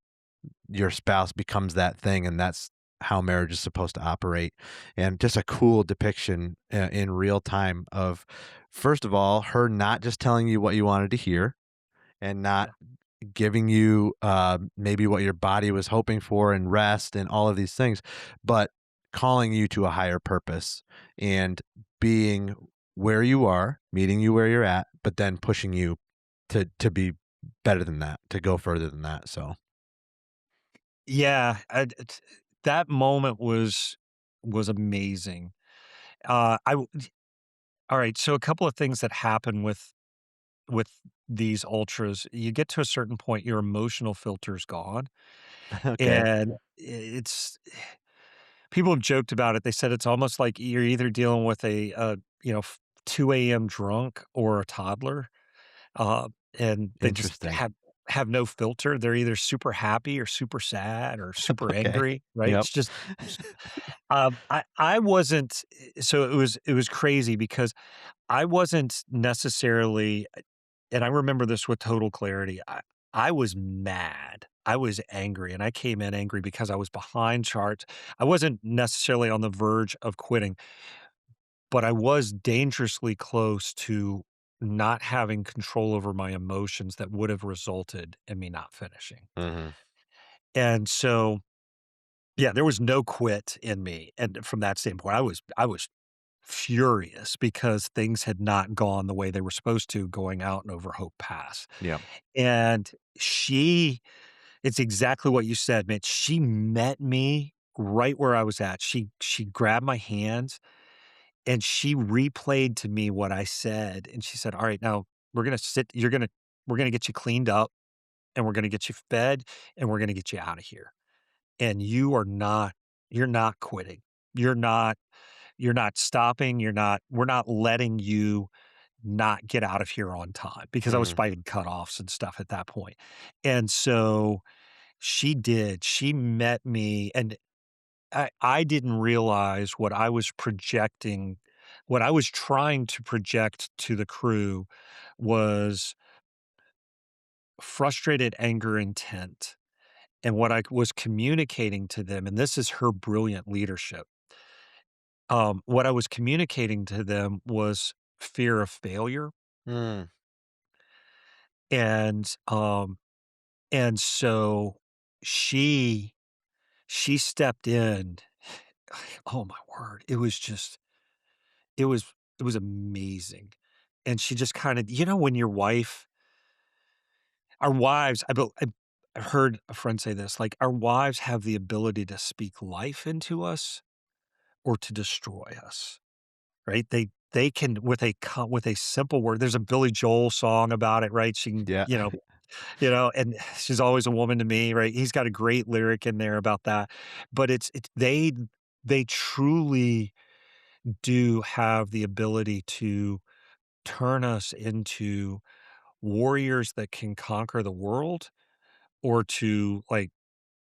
your spouse becomes that thing, and that's how marriage is supposed to operate. And just a cool depiction in real time of, first of all, her not just telling you what you wanted to hear, and not Yeah. giving you maybe what your body was hoping for, and rest and all of these things, but calling you to a higher purpose, and being where you are, meeting you where you're at, but then pushing you to be better than that, to go further than that. So Yeah, that moment was amazing. I w All right, so a couple of things that happen with these ultras. You get to a certain point, your emotional filter's gone, okay. and it's people have joked about it. They said it's almost like you're either dealing with a 2 a.m. drunk or a toddler, uh, and they just Interesting. have no filter. They're either super happy or super sad or super Okay. angry, right? Yep. It's just I wasn't so it was crazy because I wasn't necessarily, and I remember this with total clarity. I was mad. I was angry, and I came in angry because I was behind charts. I wasn't necessarily on the verge of quitting, but I was dangerously close to not having control over my emotions that would have resulted in me not finishing. Mhm. And so, yeah, there was no quit in me. And from that standpoint, I was furious because things had not gone the way they were supposed to going out and over Hope Pass. Yep. And she it's exactly what you said, man. She met me right where I was at. She grabbed my hands and she replayed to me what I said, and she said, "All right, now we're gonna get you cleaned up, and we're gonna get you fed, and we're gonna get you out of here. And you're not quitting. You're not you're not stopping. We're not letting you not get out of here on time," because I was Mhm. fighting cutoffs and stuff at that point. And so she did. She met me, and I didn't realize what I was trying to project to the crew was frustrated anger intent. And what I was communicating to them, and this is her brilliant leadership. What I was communicating to them was fear of failure. Mm. And so she she stepped in. Oh my word. It was it was amazing. And she just kind of, when your wife our wives, I've heard a friend say this, like, our wives have the ability to speak life into us or to destroy us, right? They can with a simple word. There's a Billy Joel song about it, right? She can, Yeah. And she's always a woman to me, right? He's got a great lyric in there about that. But it's they truly do have the ability to turn us into warriors that can conquer the world or to like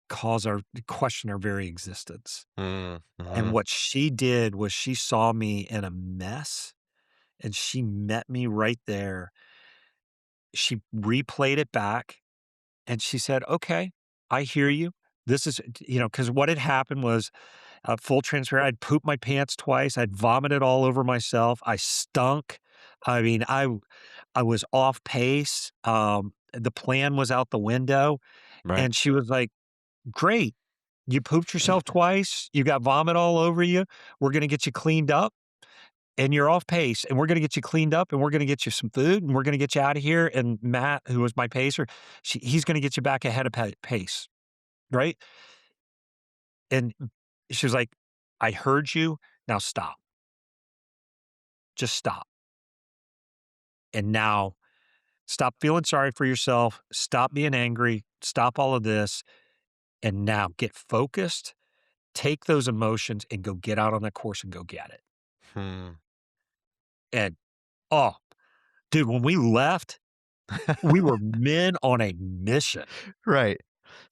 cause our question our very existence. And Mm-hmm. what she did was she saw me in a mess and she met me right there. She replayed it back and she said, "Okay, I hear you. This is," because what had happened was, full transparent, I'd pooped my pants twice. I'd vomited all over myself. I stunk. I mean, I was off pace. The plan was out the window. Right. And she was like, "Great. You pooped yourself twice. You got vomit all over you. We're going to get you cleaned up and you're off pace and we're going to get you cleaned up and we're going to get you some food and we're going to get you out of here." And Matt, who was my pacer, he's going to get you back ahead of pace. Right. And she was like, "I heard you. Now stop. Just stop. And now stop feeling sorry for yourself. Stop being angry. Stop all of this. And now get focused. Take those emotions and go get out on that course and go get it." Hmm. And oh, dude, when we left, we were men on a mission. Right.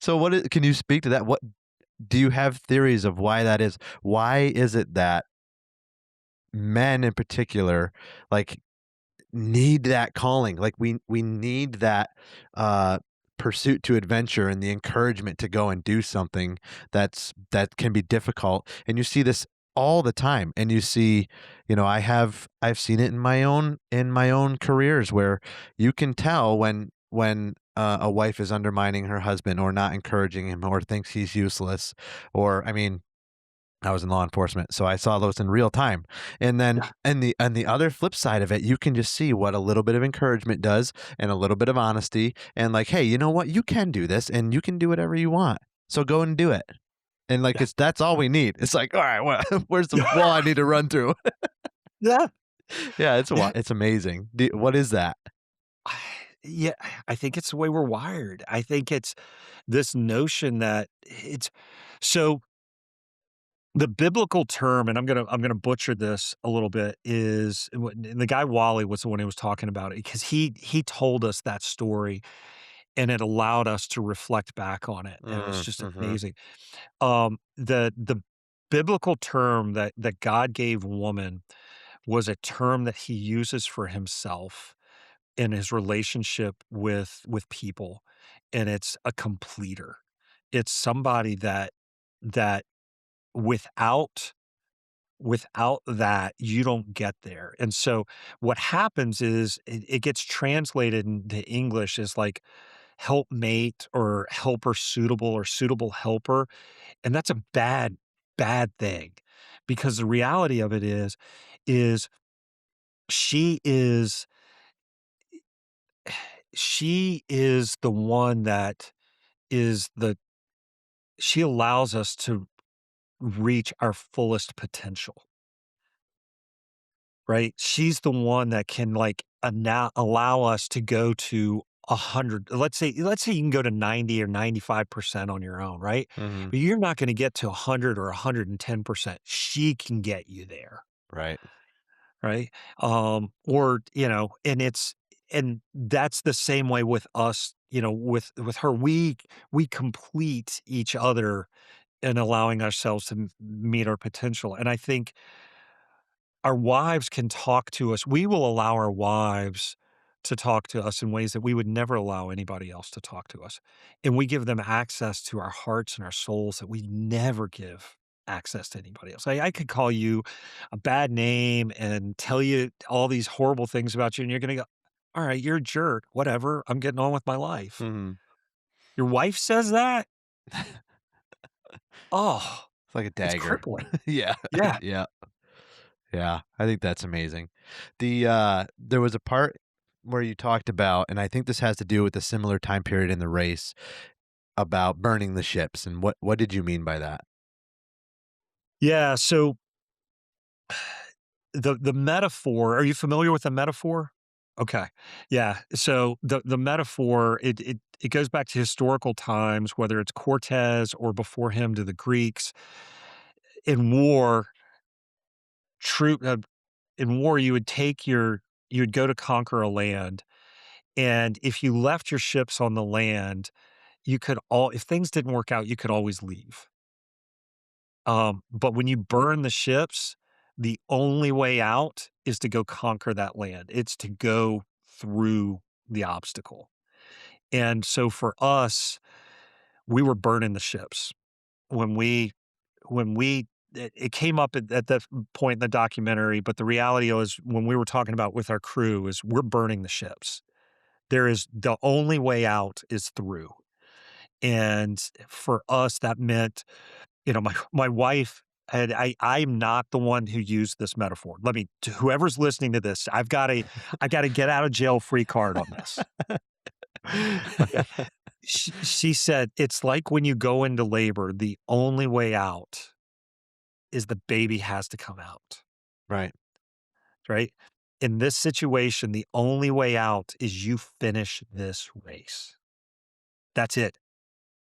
So can you speak to that? What do you have theories of why that is? Why is it that men in particular like need that calling? Like we need that uh pursuit to adventure and the encouragement to go and do something that can be difficult. And you see this all the time. And you see, I've seen it in my own careers where you can tell when a wife is undermining her husband or not encouraging him or thinks he's useless. Or I mean, I was in law enforcement, so I saw those in real time. And then Yeah. and the other flip side of it, you can just see what a little bit of encouragement does and a little bit of honesty and like, hey, you know what? You can do this and you can do whatever you want. So go and do it. And like Yeah. that's all we need. It's like, all right, well, where's the wall I need to run through? Yeah. Yeah, Yeah. it's amazing. What is that? Yeah. I think it's the way we're wired. I think it's this notion that it's so the biblical term, and I'm gonna butcher this a little bit, and the guy Wally was the one who was talking about it because he told us that story and it allowed us to reflect back on it, and it was just Mm-hmm. amazing. The biblical term that God gave woman was a term that he uses for himself in his relationship with people, and it's a completer. It's somebody that without without that, you don't get there. And so what happens is it gets translated into English as like helpmate or helper suitable or suitable helper. And that's a bad thing because the reality of it is she is she is the one that is the she allows us to reach our fullest potential. Right? She's the one that can, like, allow us to go to 100. Let's say you can go to 90 or 95% on your own, right? Mm-hmm. But you're not gonna get to 100 or 110%. She can get you there, Right. right? And that's the same way with us, with her. We complete each other in allowing ourselves to meet our potential, and I think our wives can talk to us. We will allow our wives to talk to us in ways that we would never allow anybody else to talk to us. And we give them access to our hearts and our souls that we never give access to anybody else. I could call you a bad name and tell you all these horrible things about you, and you're going to go, "All right, you're a jerk. Whatever. I'm getting on with my life." Mm-hmm. Your wife says that? Oh, It's like a it's dagger. crippling. Yeah. Yeah. Yeah. Yeah, I think that's amazing. There was a part where you talked about, and I think this has to do with a similar time period in the race, about burning the ships. And what did you mean by that? Yeah. So the metaphor, are you familiar with the metaphor? Okay. Yeah. So the metaphor, it goes back to historical times, whether it's Cortez or before him to the Greeks. In war, troop in war, you would go to conquer a land, and if you left your ships on the land, you could all if things didn't work out, you could always leave. But when you burn the ships, the only way out is to go conquer that land. It's to go through the obstacle. And so for us, we were burning the ships. When we it came up at that point in the documentary, but the reality was when we were talking about with our crew is we're burning the ships. There is the only way out is through. And for us, that meant, my wife and I'm not the one who used this metaphor. Let me to whoever's listening to this, I gotta get out of jail free card on this. Okay. She said, "It's like when you go into labor, the only way out is the baby has to come out," Right. right? In this situation, the only way out is you finish this race. That's it.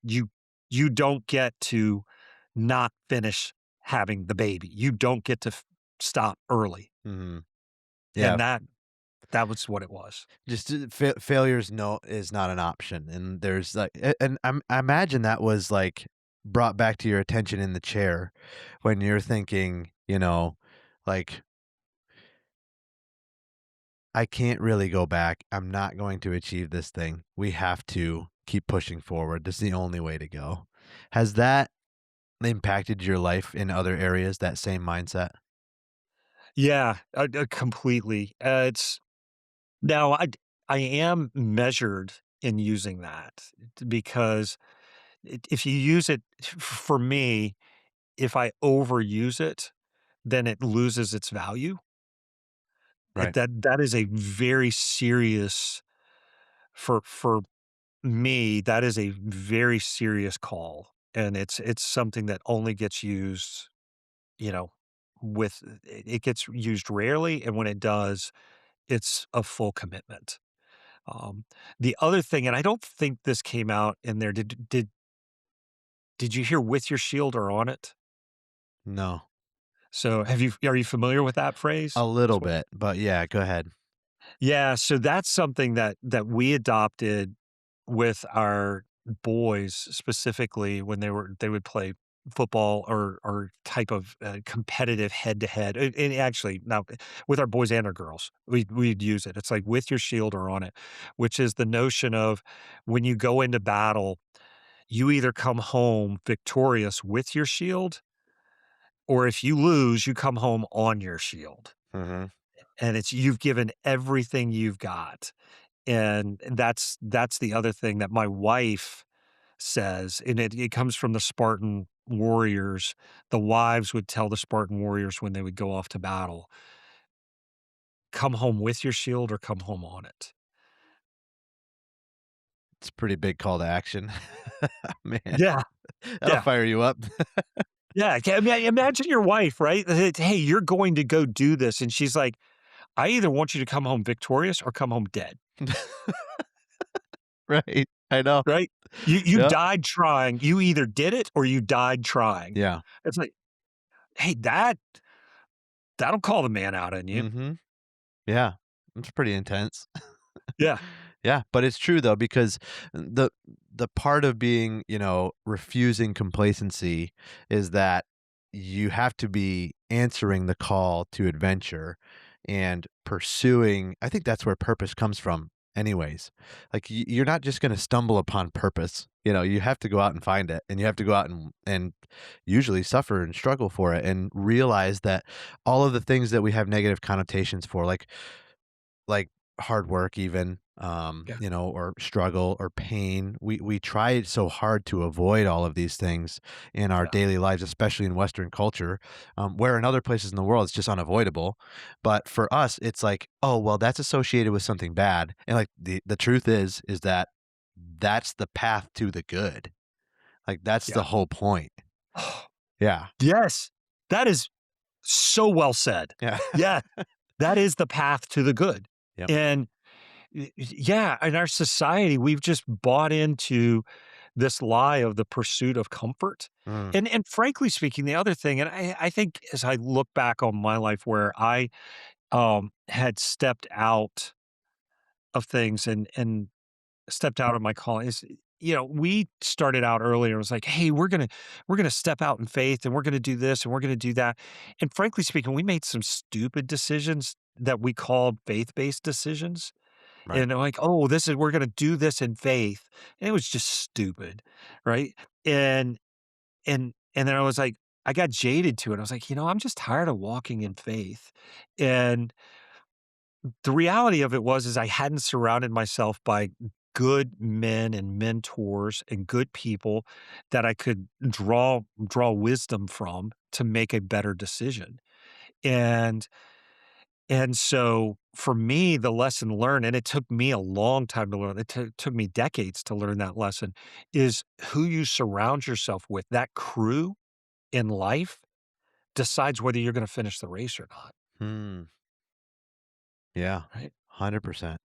You you don't get to not finish having the baby. You don't get to stop early. Mhm. Yeah. And that was what it was. Just failures no is not an option, and there's like and I imagine that was like brought back to your attention in the chair when you're thinking, like I can't really go back. I'm not going to achieve this thing. We have to keep pushing forward. This is the only way to go. Has that impacted your life in other areas, that same mindset? Yeah, completely. It's now I am measured in using that because if you use it for me, if I overuse it, then it loses its value. Right. That is a very serious for me, that is a very serious call, and it's something that only gets used, you know, it gets used rarely, and when it does, it's a full commitment. The other thing, and I don't think this came out in there, did you hear "with your shield or on it"? No. So, are you familiar with that A phrase? little bit, but yeah, go ahead. Yeah, so that's something that we adopted with our boys specifically when they would play football or type of competitive head to head. And actually, now with our boys and our girls, we'd use it. It's like with your shield or on it, which is the notion of when you go into battle, you either come home victorious with your shield, or if you lose, you come home on your shield. Mhm. And it's you've given everything you've got. And that's the other thing that my wife says, and it comes from the Spartan warriors. The wives would tell the Spartan warriors when they would go off to battle, "Come home with your shield or come home on it." It's a pretty big call to action. Man, Yeah, that'll yeah, fire you up. yeah. Imagine your wife, right? "Hey, you're going to go do this," and she's like, "I either want you to come home victorious or come home dead." Right. I know. Right? You Yep. died trying. You either did it or you died trying. Yeah. It's like, hey, that'll call the man out in you. Mhm. Yeah. It's pretty intense. Yeah. Yeah, but it's true though because the part of being, refusing complacency is that you have to be answering the call to adventure and pursuing. I think that's where purpose comes from anyways. Like you're not just going to stumble upon purpose. You have to go out and find it and you have to go out and usually suffer and struggle for it and realize that all of the things that we have negative connotations for like hard work even, Yeah. or struggle or pain. We try so hard to avoid all of these things in our Yeah. daily lives, especially in Western culture, where in other places in the world it's just unavoidable. But for us, it's like, oh well, that's associated with something bad. And like the truth is that that's the path to the good. Like that's the Yeah. whole point. Yeah. Yes. That is so well said. Yeah. Yeah. That is the path to the good. Yep. And yeah, in our society, we've just bought into this lie of the pursuit of comfort. Mm, And frankly speaking, the other thing, and I think as I look back on my life where I had stepped out of things and stepped out of my calling is, we started out earlier. It was like, hey, we're gonna step out in faith and we're gonna do this and we're gonna do that. And frankly speaking, we made some stupid decisions that we called faith-based decisions. right. And they're like, oh, we're gonna do this in faith. And it was just stupid, right? And and then I was like, I got jaded to it. I was like, I'm just tired of walking in faith. And the reality of it is I hadn't surrounded myself by good men and mentors and good people that I could draw wisdom from to make a better decision. And and so for me, the lesson learned, and it took me a long time to learn, took me decades to learn that lesson, is who you surround yourself with. That crew in life decides whether you're going to finish the race or not, Hmm. Yeah. right? 100%.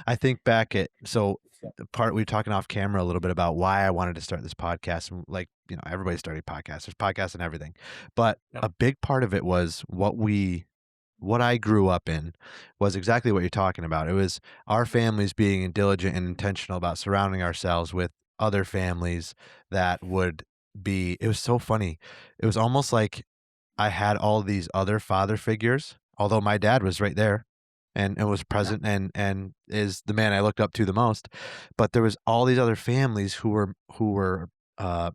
I think back at so the part we were talking off camera a little bit about why I wanted to start this podcast. And like, everybody started podcasts. There's podcasts and everything. But Yep. a big part of it was what I grew up in was exactly what you're talking about. It was our families being diligent and intentional about surrounding ourselves with other families that would it was so funny. It was almost like I had all these other father figures, although my dad was right there and was Yeah. present and is the man I looked up to the most. But there was all these other families who were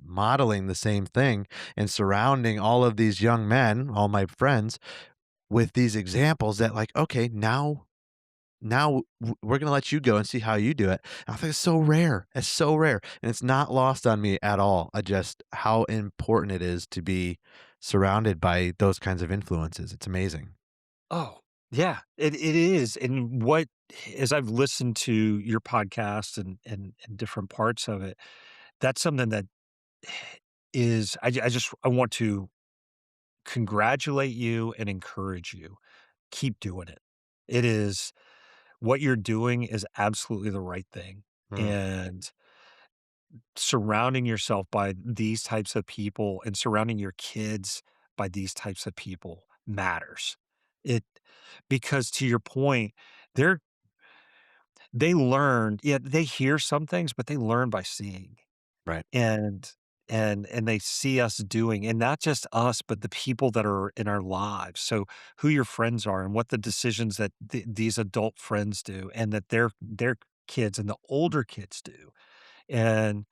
modeling the same thing and surrounding all of these young men, all my friends, with these examples that like, okay, we're gonna let you go and see how you do it. And I think it's so rare. It's so rare, and it's not lost on me at all. Just how important it is to be surrounded by those kinds of influences. It's amazing. Oh, yeah, it is. And as I've listened to your podcast and different parts of it, that's something that is I want to congratulate you and encourage you. Keep doing it. It is what you're doing is absolutely the right thing. Mm, And surrounding yourself by these types of people and surrounding your kids by these types of people matters. It because to your point, they're they learn, yeah, they hear some things, but they learn by seeing. right. And and they see us doing, and not just us, but the people that are in our lives. So who your friends are and what the decisions that these adult friends do and that their kids and the older kids do. And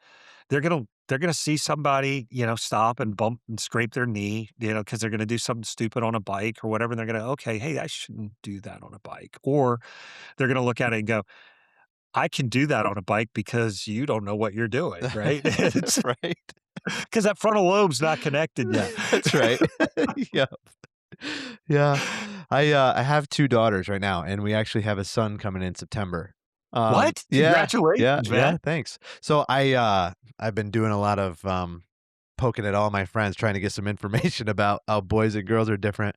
they're gonna see somebody, stop and bump and scrape their knee, because they're gonna do something stupid on a bike or whatever. And they're gonna, okay, hey, I shouldn't do that on a bike. Or they're gonna look at it and go, I can do that on a bike because you don't know what you're doing, right? It's Right. because that frontal lobe's not connected yet. That's right. Yeah. Yeah. I have 2 daughters right now, and we actually have a son coming in September. What? Yeah, yeah, Congratulations, yeah, man. thanks. So I've been doing a lot of, poking at all my friends trying to get some information about how boys and girls are different,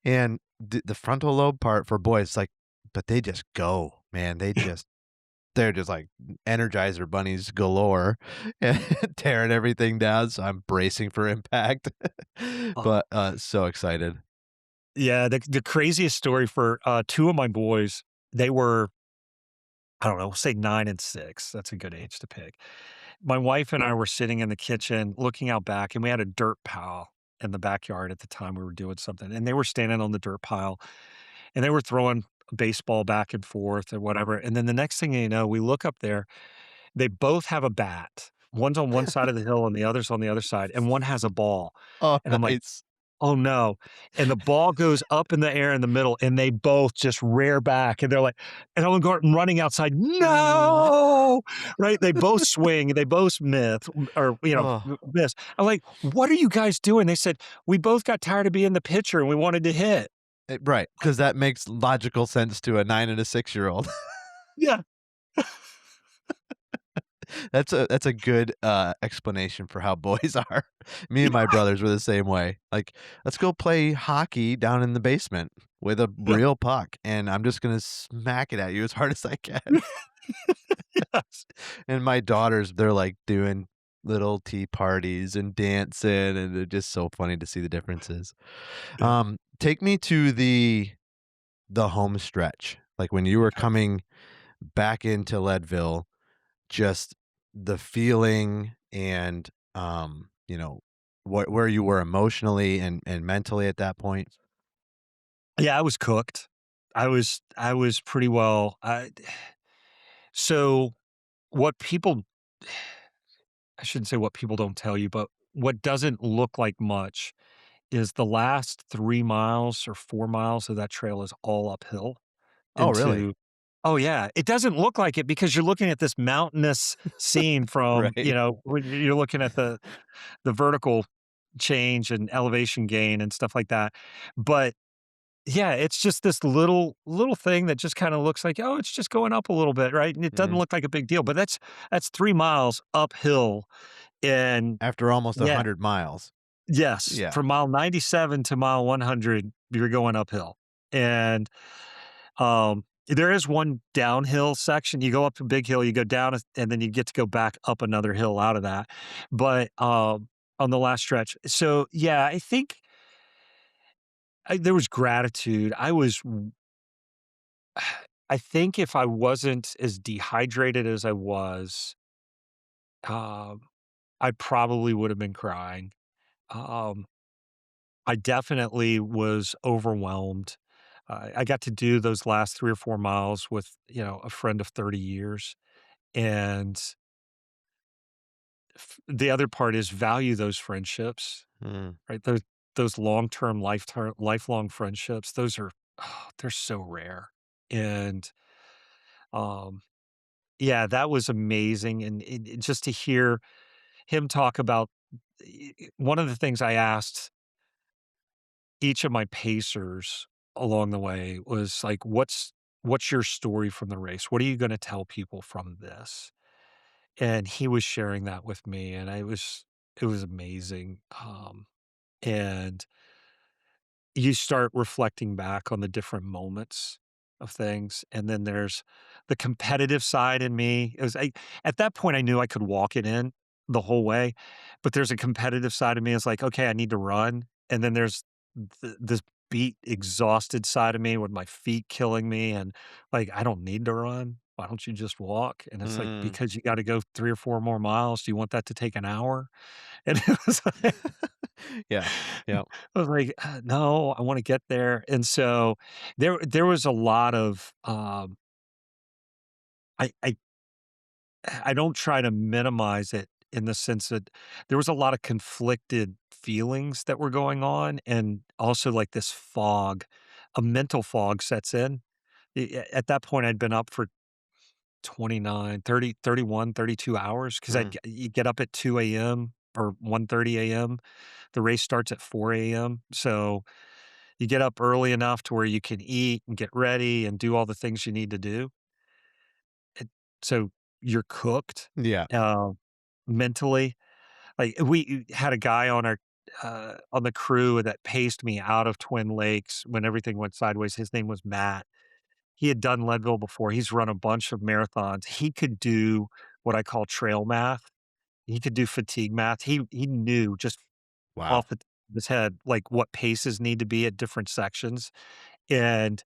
and the frontal lobe part for boys, like but they just go, man. They're just like Energizer bunnies galore and tearing everything down, so I'm bracing for impact. Oh, But, so excited. yeah, the craziest story for, 2 of my boys, they were, I don't know, say 9 and 6. That's a good age to pick. My wife and I were sitting in the kitchen looking out back, and we had a dirt pile in the backyard at the time we were doing something, and they were standing on the dirt pile, and they were throwing a baseball back and forth or whatever, and then the next thing you know, we look up there, they both have a bat. One's on one side of the hill and the other's on the other side, and one has a ball, Oh, and I'm like, nice. "Oh, no," and the ball goes up in the air in the middle, and they both just rear back, and they're like and I'm going running outside, Oh. "No!" Right? They both swing, they both Oh, miss. I'm like, "What are you guys doing?" They said, "We both got tired of being the pitcher, and we wanted to hit." right, Like, because that makes logical sense to a 9 and a 6-year-old. yeah. That's a good, explanation for how boys are. Me and my brothers were the same way. Like, "Let's go play hockey down in the basement." with a Yep. real puck, and I'm just gonna smack it at you as hard as I can. Yes. And my daughters, they're, like, doing little tea parties and dancing, and they're just so funny to see the differences. Yeah. Take me to the home stretch, like, when you were Okay. coming back into Leadville, just the feeling and, what where you were emotionally and mentally at that point? Yeah, I was cooked. I was pretty well so what people I shouldn't say what people don't tell you, but what doesn't look like much is the last 3 miles or 4 miles of that trail is all uphill Oh, really? into Oh, yeah. It doesn't look like it because you're looking at this mountainous scene from, Right. when you're looking at the vertical change and elevation gain and stuff like that. But yeah, it's just this little thing that just kinda looks like, "Oh, it's just going up a little bit," right? And it doesn't Mhm. look like a big deal, but that's 3 miles uphill and After almost yeah. 100 miles. Yes. Yeah. From mile 97 to mile 100, you're going uphill. And, there is one downhill section. You go up a big hill, you go down, and then you get to go back up another hill out of that. But, on the last stretch so, yeah, I think there was gratitude. I think if I wasn't as dehydrated as I was, um, I probably would have been crying. Um, I definitely was overwhelmed. I got to do those last 3 or 4 miles with, a friend of 30 years, and the other part is value those friendships, Mm. right? Those long-term, lifelong friendships, those are they're so rare, and, um, yeah, that was amazing, and just to hear him talk about one of the things I asked each of my pacers along the way was like, "What's your story from the race? What are you gonna tell people from this?" And he was sharing that with me, and it was amazing, and you start reflecting back on the different moments of things, and then there's the competitive side in me. At that point, I knew I could walk it in the whole way, but there's a competitive side of me. It's like, "Okay, I need to run," and then there's this beat, exhausted side of me with my feet killing me, and, like, "I don't need to run. Why don't you just walk?" And it's like, Mm. "Because you gotta go 3 or 4 more miles. Do you want that to take an hour?" And it was like Yeah. Yeah. I was like, No, I wanna get there." And so there was a lot of, I I don't try to minimize it in the sense that there was a lot of conflicted feelings that were going on and also like this fog, a mental fog sets in. At that point, I'd been up for 29, 30, 31, 32 hours because Mm. you get up at 2 a.m. or 1:30 a.m. The race starts at 4 a.m. So you get up early enough to where you can eat and get ready and do all the things you need to do. And so you're cooked, Yeah. uh, mentally. Like, we had a guy on the crew that paced me out of Twin Lakes when everything went sideways. His name was Matt. He had done Leadville before. He's run a bunch of marathons. He could do what I call trail math. He could do fatigue math. He knew just Wow. off the top of his head, like, what paces need to be at different sections. And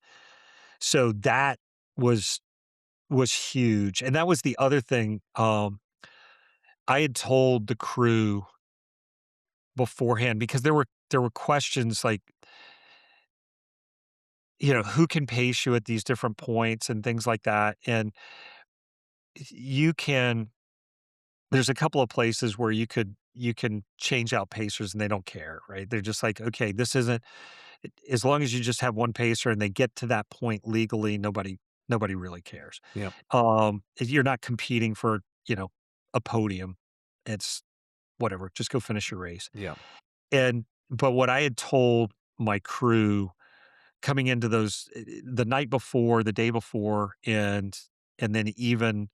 so that was was huge, and that was the other thing, I had told the crew beforehand because there were questions like, who can pace you at these different points and things like that, and you can there's a couple of places where you can change out pacers and they don't care, right? They're just like, "Okay, this isn't" as long as you just have one pacer and they get to that point legally, nobody really cares. Yep. You're not competing for, a podium. It's whatever, just go finish your race. Yep. But what I had told my crew coming into the night before, the day before, and then even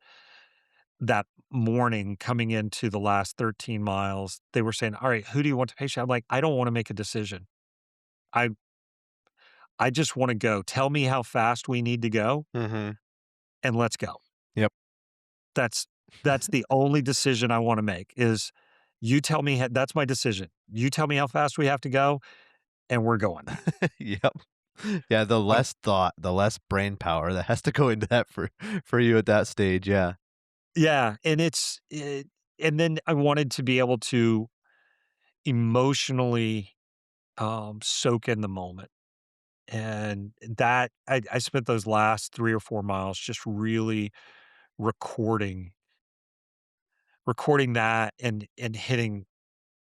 that morning coming into the last 13 miles, they were saying, "All right, who do you want to pace you?" I'm like, "I don't want to make a decision. I I just want to go. Tell me how fast we need to go Mm-hmm. and let's go. Yep. That's that's the only decision I want to make is you tell me that's my decision. You tell me how fast we have to go and we're going. Yep. Yeah, the I less thought, the less brain power that has to go into that for you at that stage, yeah. Yeah, and and then I wanted to be able to emotionally, soak in the moment, and that I spent those last 3 or 4 miles just really recording recording that and hitting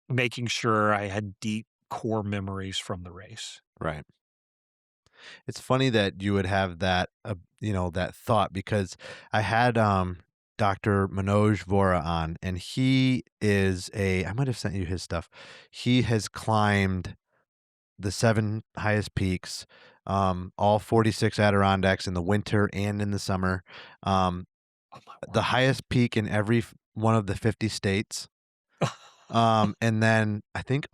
making sure I had deep core memories from the race. Right. It's funny that you would have that, that thought because I had Dr. Manoj Vora on, and he is I might have sent you his stuff. He has climbed the 7 highest peaks, all 46 Adirondacks in the winter and in the summer. Um, Oh my the highest peak in every one of the 50 states. word. And then I think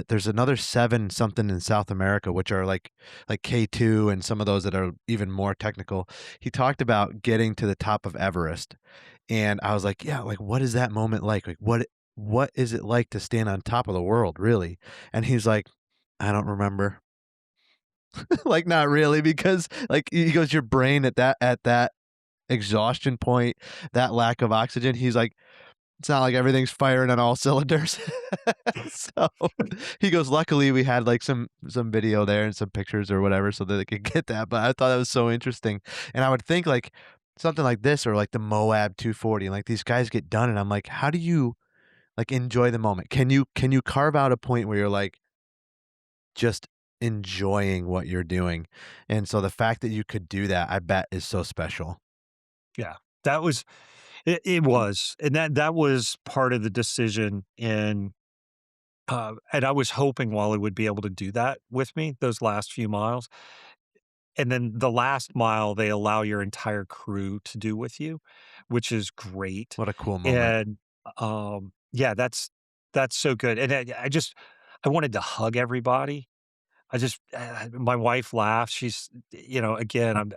there's another 7 something in South America, which are like K2 and some of those that are even more technical. He talked about getting to the top of Everest. And I was like, yeah, like what is that moment like? Like what is it like to stand on top of the world, really? And he's like, I don't remember. Like not really, because like he goes, your brain at that exhaustion point, that lack of oxygen, he's like, it's not like everything's firing on all cylinders. So he goes, luckily we had like some video there and some pictures or whatever so that they could get that. But I thought that was so interesting. And I would think like something like this or like the Moab 240, and like these guys get done and I'm like, how do you like enjoy the moment? Can you carve out a point where you're like just enjoying what you're doing? And so the fact that you could do that, I bet is so special. Yeah, that was it was, and that was part of the decision, and I was hoping Wally would be able to do that with me those last few miles, and then the last mile, they allow your entire crew to do with you, which is great, What a cool moment. and, yeah, that's so good, and I wanted to hug everybody. My wife laughs. Again,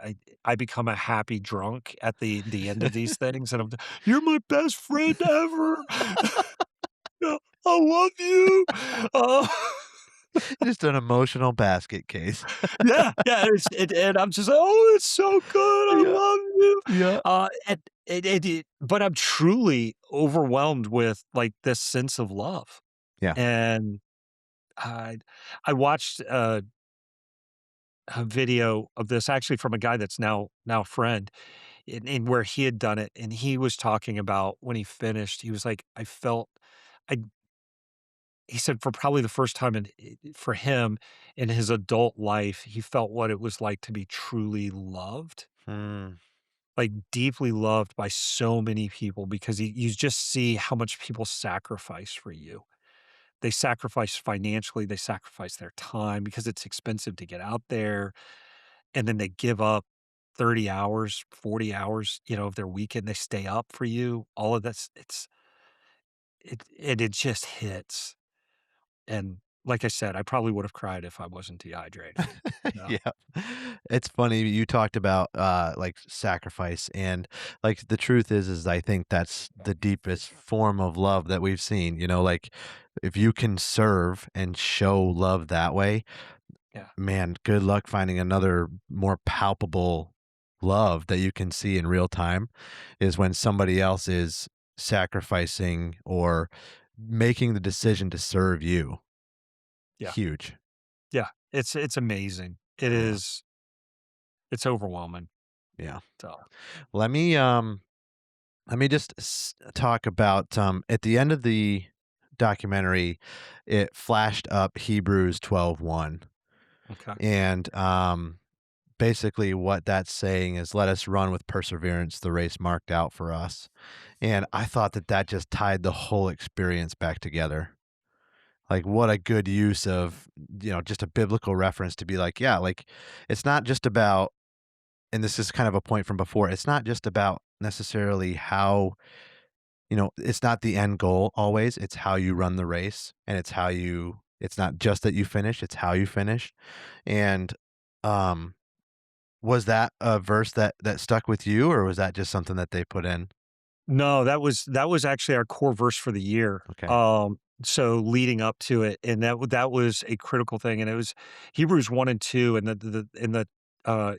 I become a happy drunk at the end of these things, and "You're my best friend ever. I love you." Uh, Just an emotional basket case. yeah, yeah, and I'm just, "Oh, it's so good. I Yeah. love you." Yeah. But I'm truly overwhelmed with, like, this sense of love, Yeah. and I I watched a video of this actually from a guy that's now a friend in where he had done it, and he was talking about when he finished, he was like, "I felt" I he said for probably the first time for him in his adult life, he felt what it was like to be truly loved, Mm, like, deeply loved by so many people because you just see how much people sacrifice for you. They sacrifice financially, they sacrifice their time because it's expensive to get out there, and then they give up 30 hours, 40 hours, of their weekend. They stay up for you. All of that's it just hits. And like I said, I probably would have cried if I wasn't dehydrated. No. yeah. It's funny you talked about, like, sacrifice, and, like, the truth is I think that's the deepest form of love that we've seen, like, if you can serve and show love that way, Yeah. man, good luck finding another more palpable love that you can see in real time is when somebody else is sacrificing or making the decision to serve you. Yeah. Huge. Yeah. It's amazing. Yeah. It's overwhelming. Yeah. So Let me just talk about at the end of the documentary, it flashed up Hebrews 12:1, okay. and basically what that's saying is let us run with perseverance the race marked out for us. And I thought that just tied the whole experience back together. Like what a good use of, just a biblical reference to be like, yeah, like it's not just about, and this is kind of a point from before, it's not just about necessarily how, it's not the end goal always. It's how you run the race, and it's not just that you finish, it's how you finish. And Um, was that a verse that stuck with you, or was that just something that they put in? No, that was actually our core verse for the year. Okay. So leading up to it, and that was a critical thing, and it was Hebrews 1 and 2, and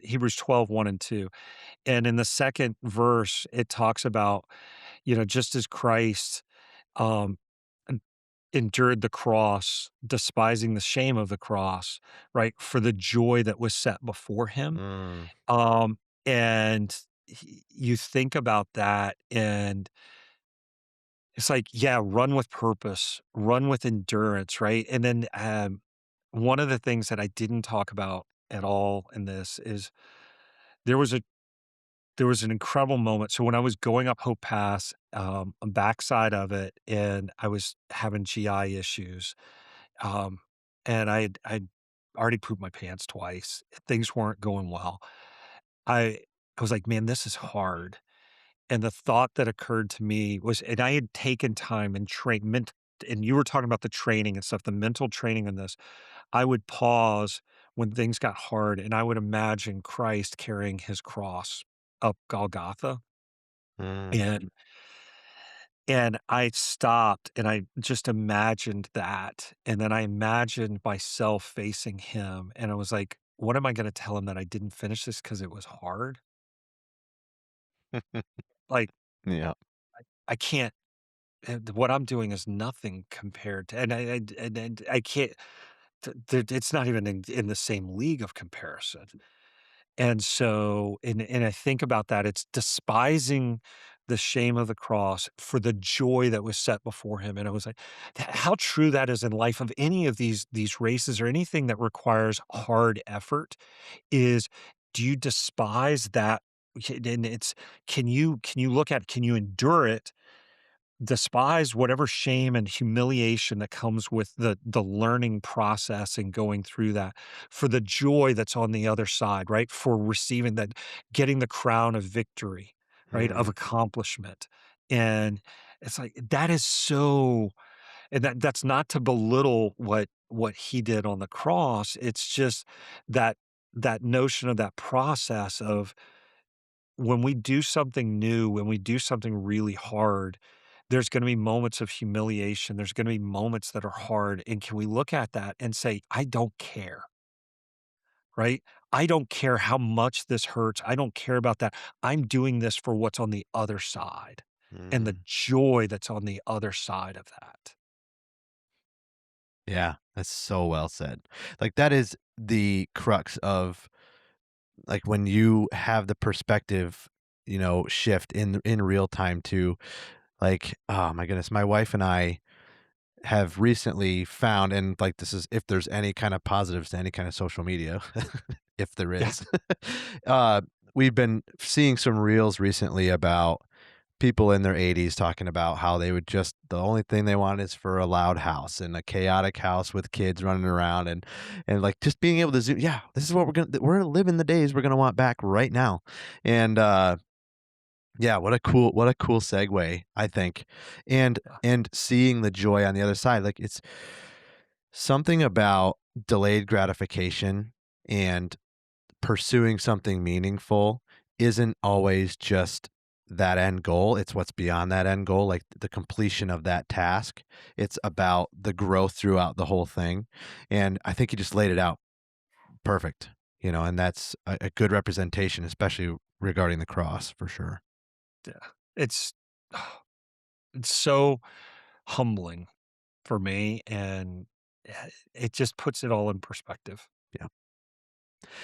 Hebrews 12, 1 and 2. And in the second verse, it talks about, just as Christ, um, en endured the cross, despising the shame of the cross, right, for the joy that was set before him. Mm, Um, and you think about that, and it's like, yeah, run with purpose, run with endurance, right? And then one of the things that I didn't talk about at all in this is there was a there was an incredible moment. So when I was going up Hope Pass, backside of it, and I was having GI issues, um, and I'd already pooped my pants twice. Things weren't going well. I I was like, man, this is hard. And the thought that occurred to me was, and I had taken time and and you were talking about the training and stuff, the mental training in this. I would pause when things got hard, and I would imagine Christ carrying his cross up Golgotha. mm. And I stopped and I just imagined that. And then I imagined myself facing him. And I was like, what am I going to tell him, that I didn't finish this because it was hard? Like, Yeah. I can't. What I'm doing is nothing compared to, and I can't. It's not even in the same league of comparison. And so, and I think about that, it's despising the shame of the cross for the joy that was set before him. And I was like, how true that is in life of any of these races or anything that requires hard effort is, do you despise that? And it's, can you look at, can you endure it, despise whatever shame and humiliation that comes with the learning process and going through that, for the joy that's on the other side, right? For receiving that, getting the crown of victory, right? Of Mhm. accomplishment. And it's like, that is so, and that's not to belittle what he did on the cross. It's just that that notion of that process of, when we do something new, when we do something really hard, there's going to be moments of humiliation. There's going to be moments that are hard. And can we look at that and say, I don't care, right? I don't care how much this hurts. I don't care about that. I'm doing this for what's on the other side and the Mm. joy that's on the other side of that. Yeah, that's so well said. Like, that is the crux of, like, when you have the perspective, shift in real time to, like, oh my goodness, my wife and I have recently found, and like, this is, if there's any kind of positives to any kind of social media, if there Yeah. is, uh, we've been seeing some reels recently about people in their 80s talking about how they would just, the only thing they want is for a loud house and a chaotic house with kids running around, and like, just being able to zoom, yeah, this is what we're living the days we're gonna want back right now. And yeah, what a cool segue, I think. Yeah. And seeing the joy on the other side, like, it's something about delayed gratification and pursuing something meaningful isn't always just that end goal. It's what's beyond that end goal, like the completion of that task. It's about the growth throughout the whole thing. And I think you just laid it out perfect, and that's a good representation, especially regarding the cross, for sure. Yeah. It's, it's so humbling for me. And it just puts it all in perspective. Yeah.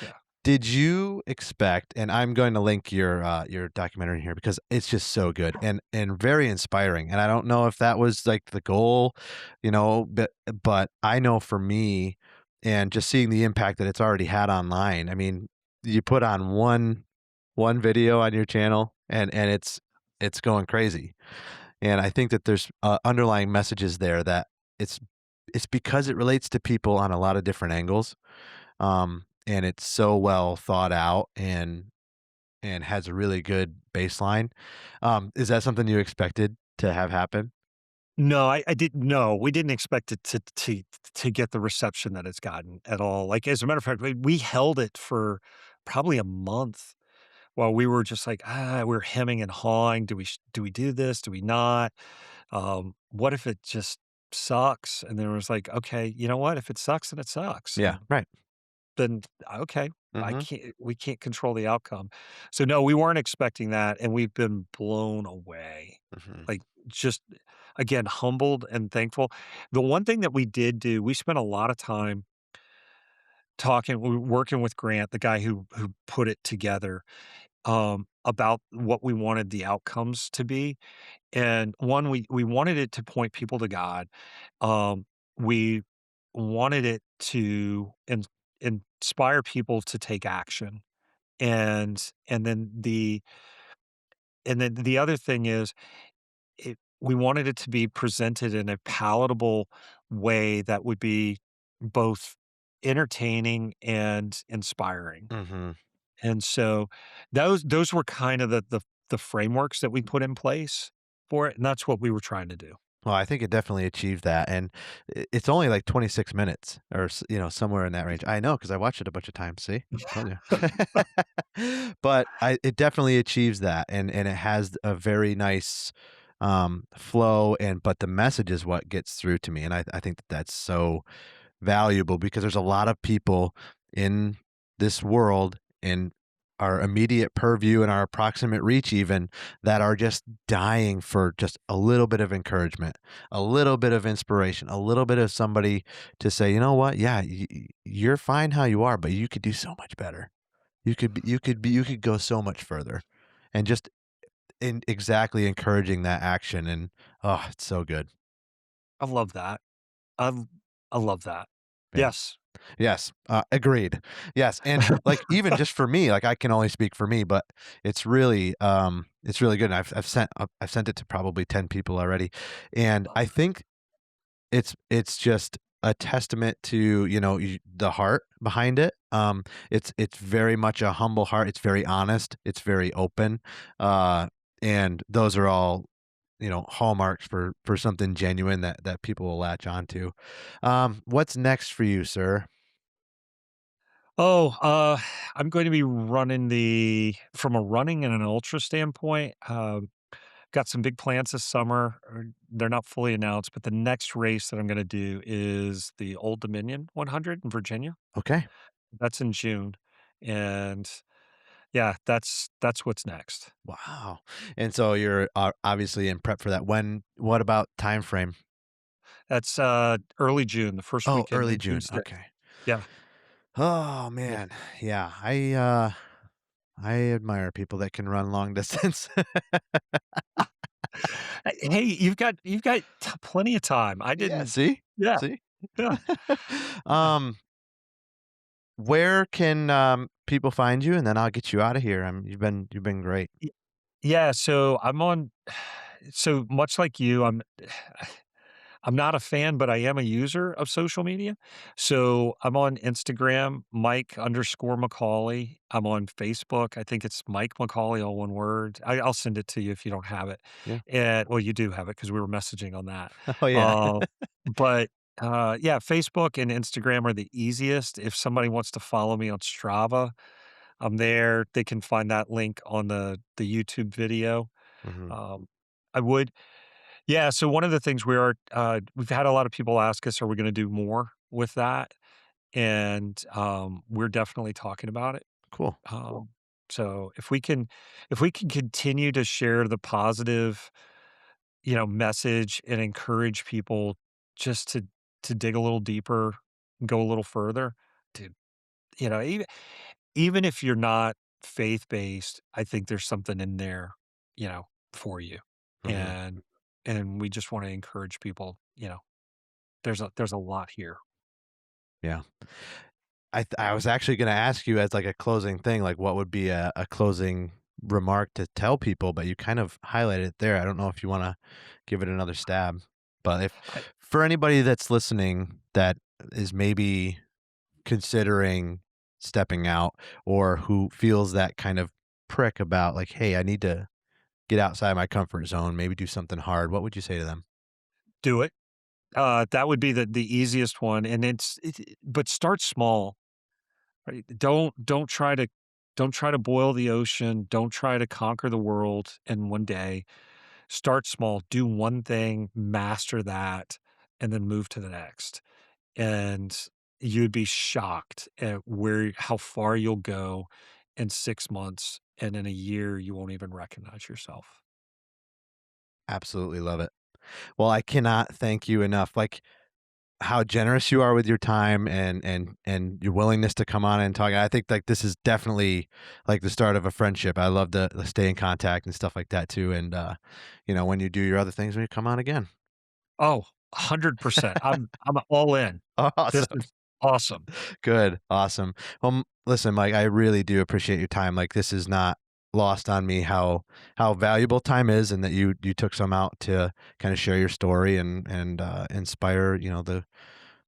Yeah. Did you expect, and I'm going to link your documentary here because it's just so good and very inspiring. And I don't know if that was like the goal, but I know for me, and just seeing the impact that it's already had online. I mean, you put on one video on your channel, and it's going crazy. And I think that there's underlying messages there that it's it's because it relates to people on a lot of different angles, and it's so well thought out and has a really good baseline. Is that something you expected to have happen? No, I didn't no, we didn't expect it to get the reception that it's gotten at all. Like, as a matter of fact, we held it for probably a month while we were just like, we're hemming and hawing. Do we do this? Do we not? What if it just sucks? And then it was like, okay, you know what? If it sucks, then it sucks. Yeah, right. Then okay, I Mhm. can't we can't control the outcome. So, no, we weren't expecting that, and we've been blown away. Mhm. Like, just, again, humbled and thankful. The one thing that we did do, we spent a lot of time working with Grant, the guy who put it together, about what we wanted the outcomes to be. And one, we wanted it to point people to God. We wanted it to inspire people to take action. And then the other thing is, we wanted it to be presented in a palatable way that would be both entertaining and inspiring. Mhm. And so those were kind of the frameworks that we put in place for it, and that's what we were trying to do. Well, I think it definitely achieved that, and it's only like 26 minutes or somewhere in that range. I know because I watched it a bunch of times. See, told you. But it definitely achieves that, and it has a very nice flow, and but the message is what gets through to me, and I think that that's so valuable because there's a lot of people in this world in our immediate purview and our approximate reach even that are just dying for just a little bit of encouragement, a little bit of inspiration, a little bit of somebody to say, you know what, yeah, you're fine how you are, but you could do so much better. You could go so much further, and just in exactly encouraging that action. And oh, it's so good. I love that. I I love that. Yeah. Yes. Yes, agreed. Yes, and, like, even just for me, like, I can only speak for me, but it's really good, and I've sent it to probably 10 people already, and I think it's just a testament to, the heart behind it. It's very much a humble heart, it's very honest, it's very open, uh, and those are all, hallmarks for something genuine that people will latch onto. What's next for you, sir? Oh, I'm going to be running from a running and an ultra standpoint. Got some big plans this summer. They're not fully announced, but the next race that I'm going to do is the Old Dominion 100 in Virginia. Okay. That's in June, and yeah, that's what's next. Wow. And so you're obviously in prep for that. What about time frame? That's early June, the first Oh, weekend early in June June. 6th. Okay. Yeah, Oh yeah. man. Yeah. I admire people that can run long distance. Hey, you've got plenty of time. I Yeah, didn't. see? Yeah, See? yeah. um where can people find you, and then I'll get you out of here. You've been great. Y Yeah, so I'm on so much like you, I'm not a fan, but I am a user of social media. So I'm on Instagram, Mike_McCalley. I'm on Facebook. I think it's Mike McCalley, all one word. I'll send it to you if you don't have it. Yeah. And well, you do have it because we were messaging on that. Oh yeah. Uh, but yeah, Facebook and Instagram are the easiest. If somebody wants to follow me on Strava, I'm there. They can find that link on the YouTube video. Mhm. Um, I would yeah, so one of the things we've had a lot of people ask us, are we gonna do more with that? And, we're definitely talking about it. Cool. So if we can continue to share the positive, message and encourage people just to dig a little deeper, go a little further, to even if you're not faith-based, I think there's something in there, for you. Mhm. And and we just wanna encourage people, there's a lot here. Yeah. I was actually gonna ask you as, like, a closing thing, like, what would be a closing remark to tell people, but you kind of highlighted it there. I don't know if you wanna give it another stab, but if I for anybody that's listening that is maybe considering stepping out or who feels that kind of prick about, like, "Hey, I need to get outside my comfort zone, maybe do something hard," what would you say to them? Do it. That would be the easiest one, and but start small, right? Don't try to boil the ocean. Don't try to conquer the world in one day. Start small. Do one thing, master that, and then move to the next. And you'd be shocked at how far you'll go in 6 months, and in a year, you won't even recognize yourself. Absolutely love it. Well, I cannot thank you enough. Like how generous you are with your time and your willingness to come on and talk. I think like this is definitely like the start of a friendship. I love to stay in contact and stuff like that too. And when you do your other things, when you come on again. Oh, 100%. I'm all in. This Awesome. is awesome. Good. Awesome. Well, listen, Mike, I really do appreciate your time. Like this is not lost on me how valuable time is and that you took some out to kind of share your story and inspire,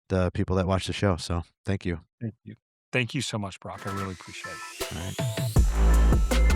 the people that watch the show. So thank you. Thank you. Thank you so much, Brock. I really appreciate it. All right.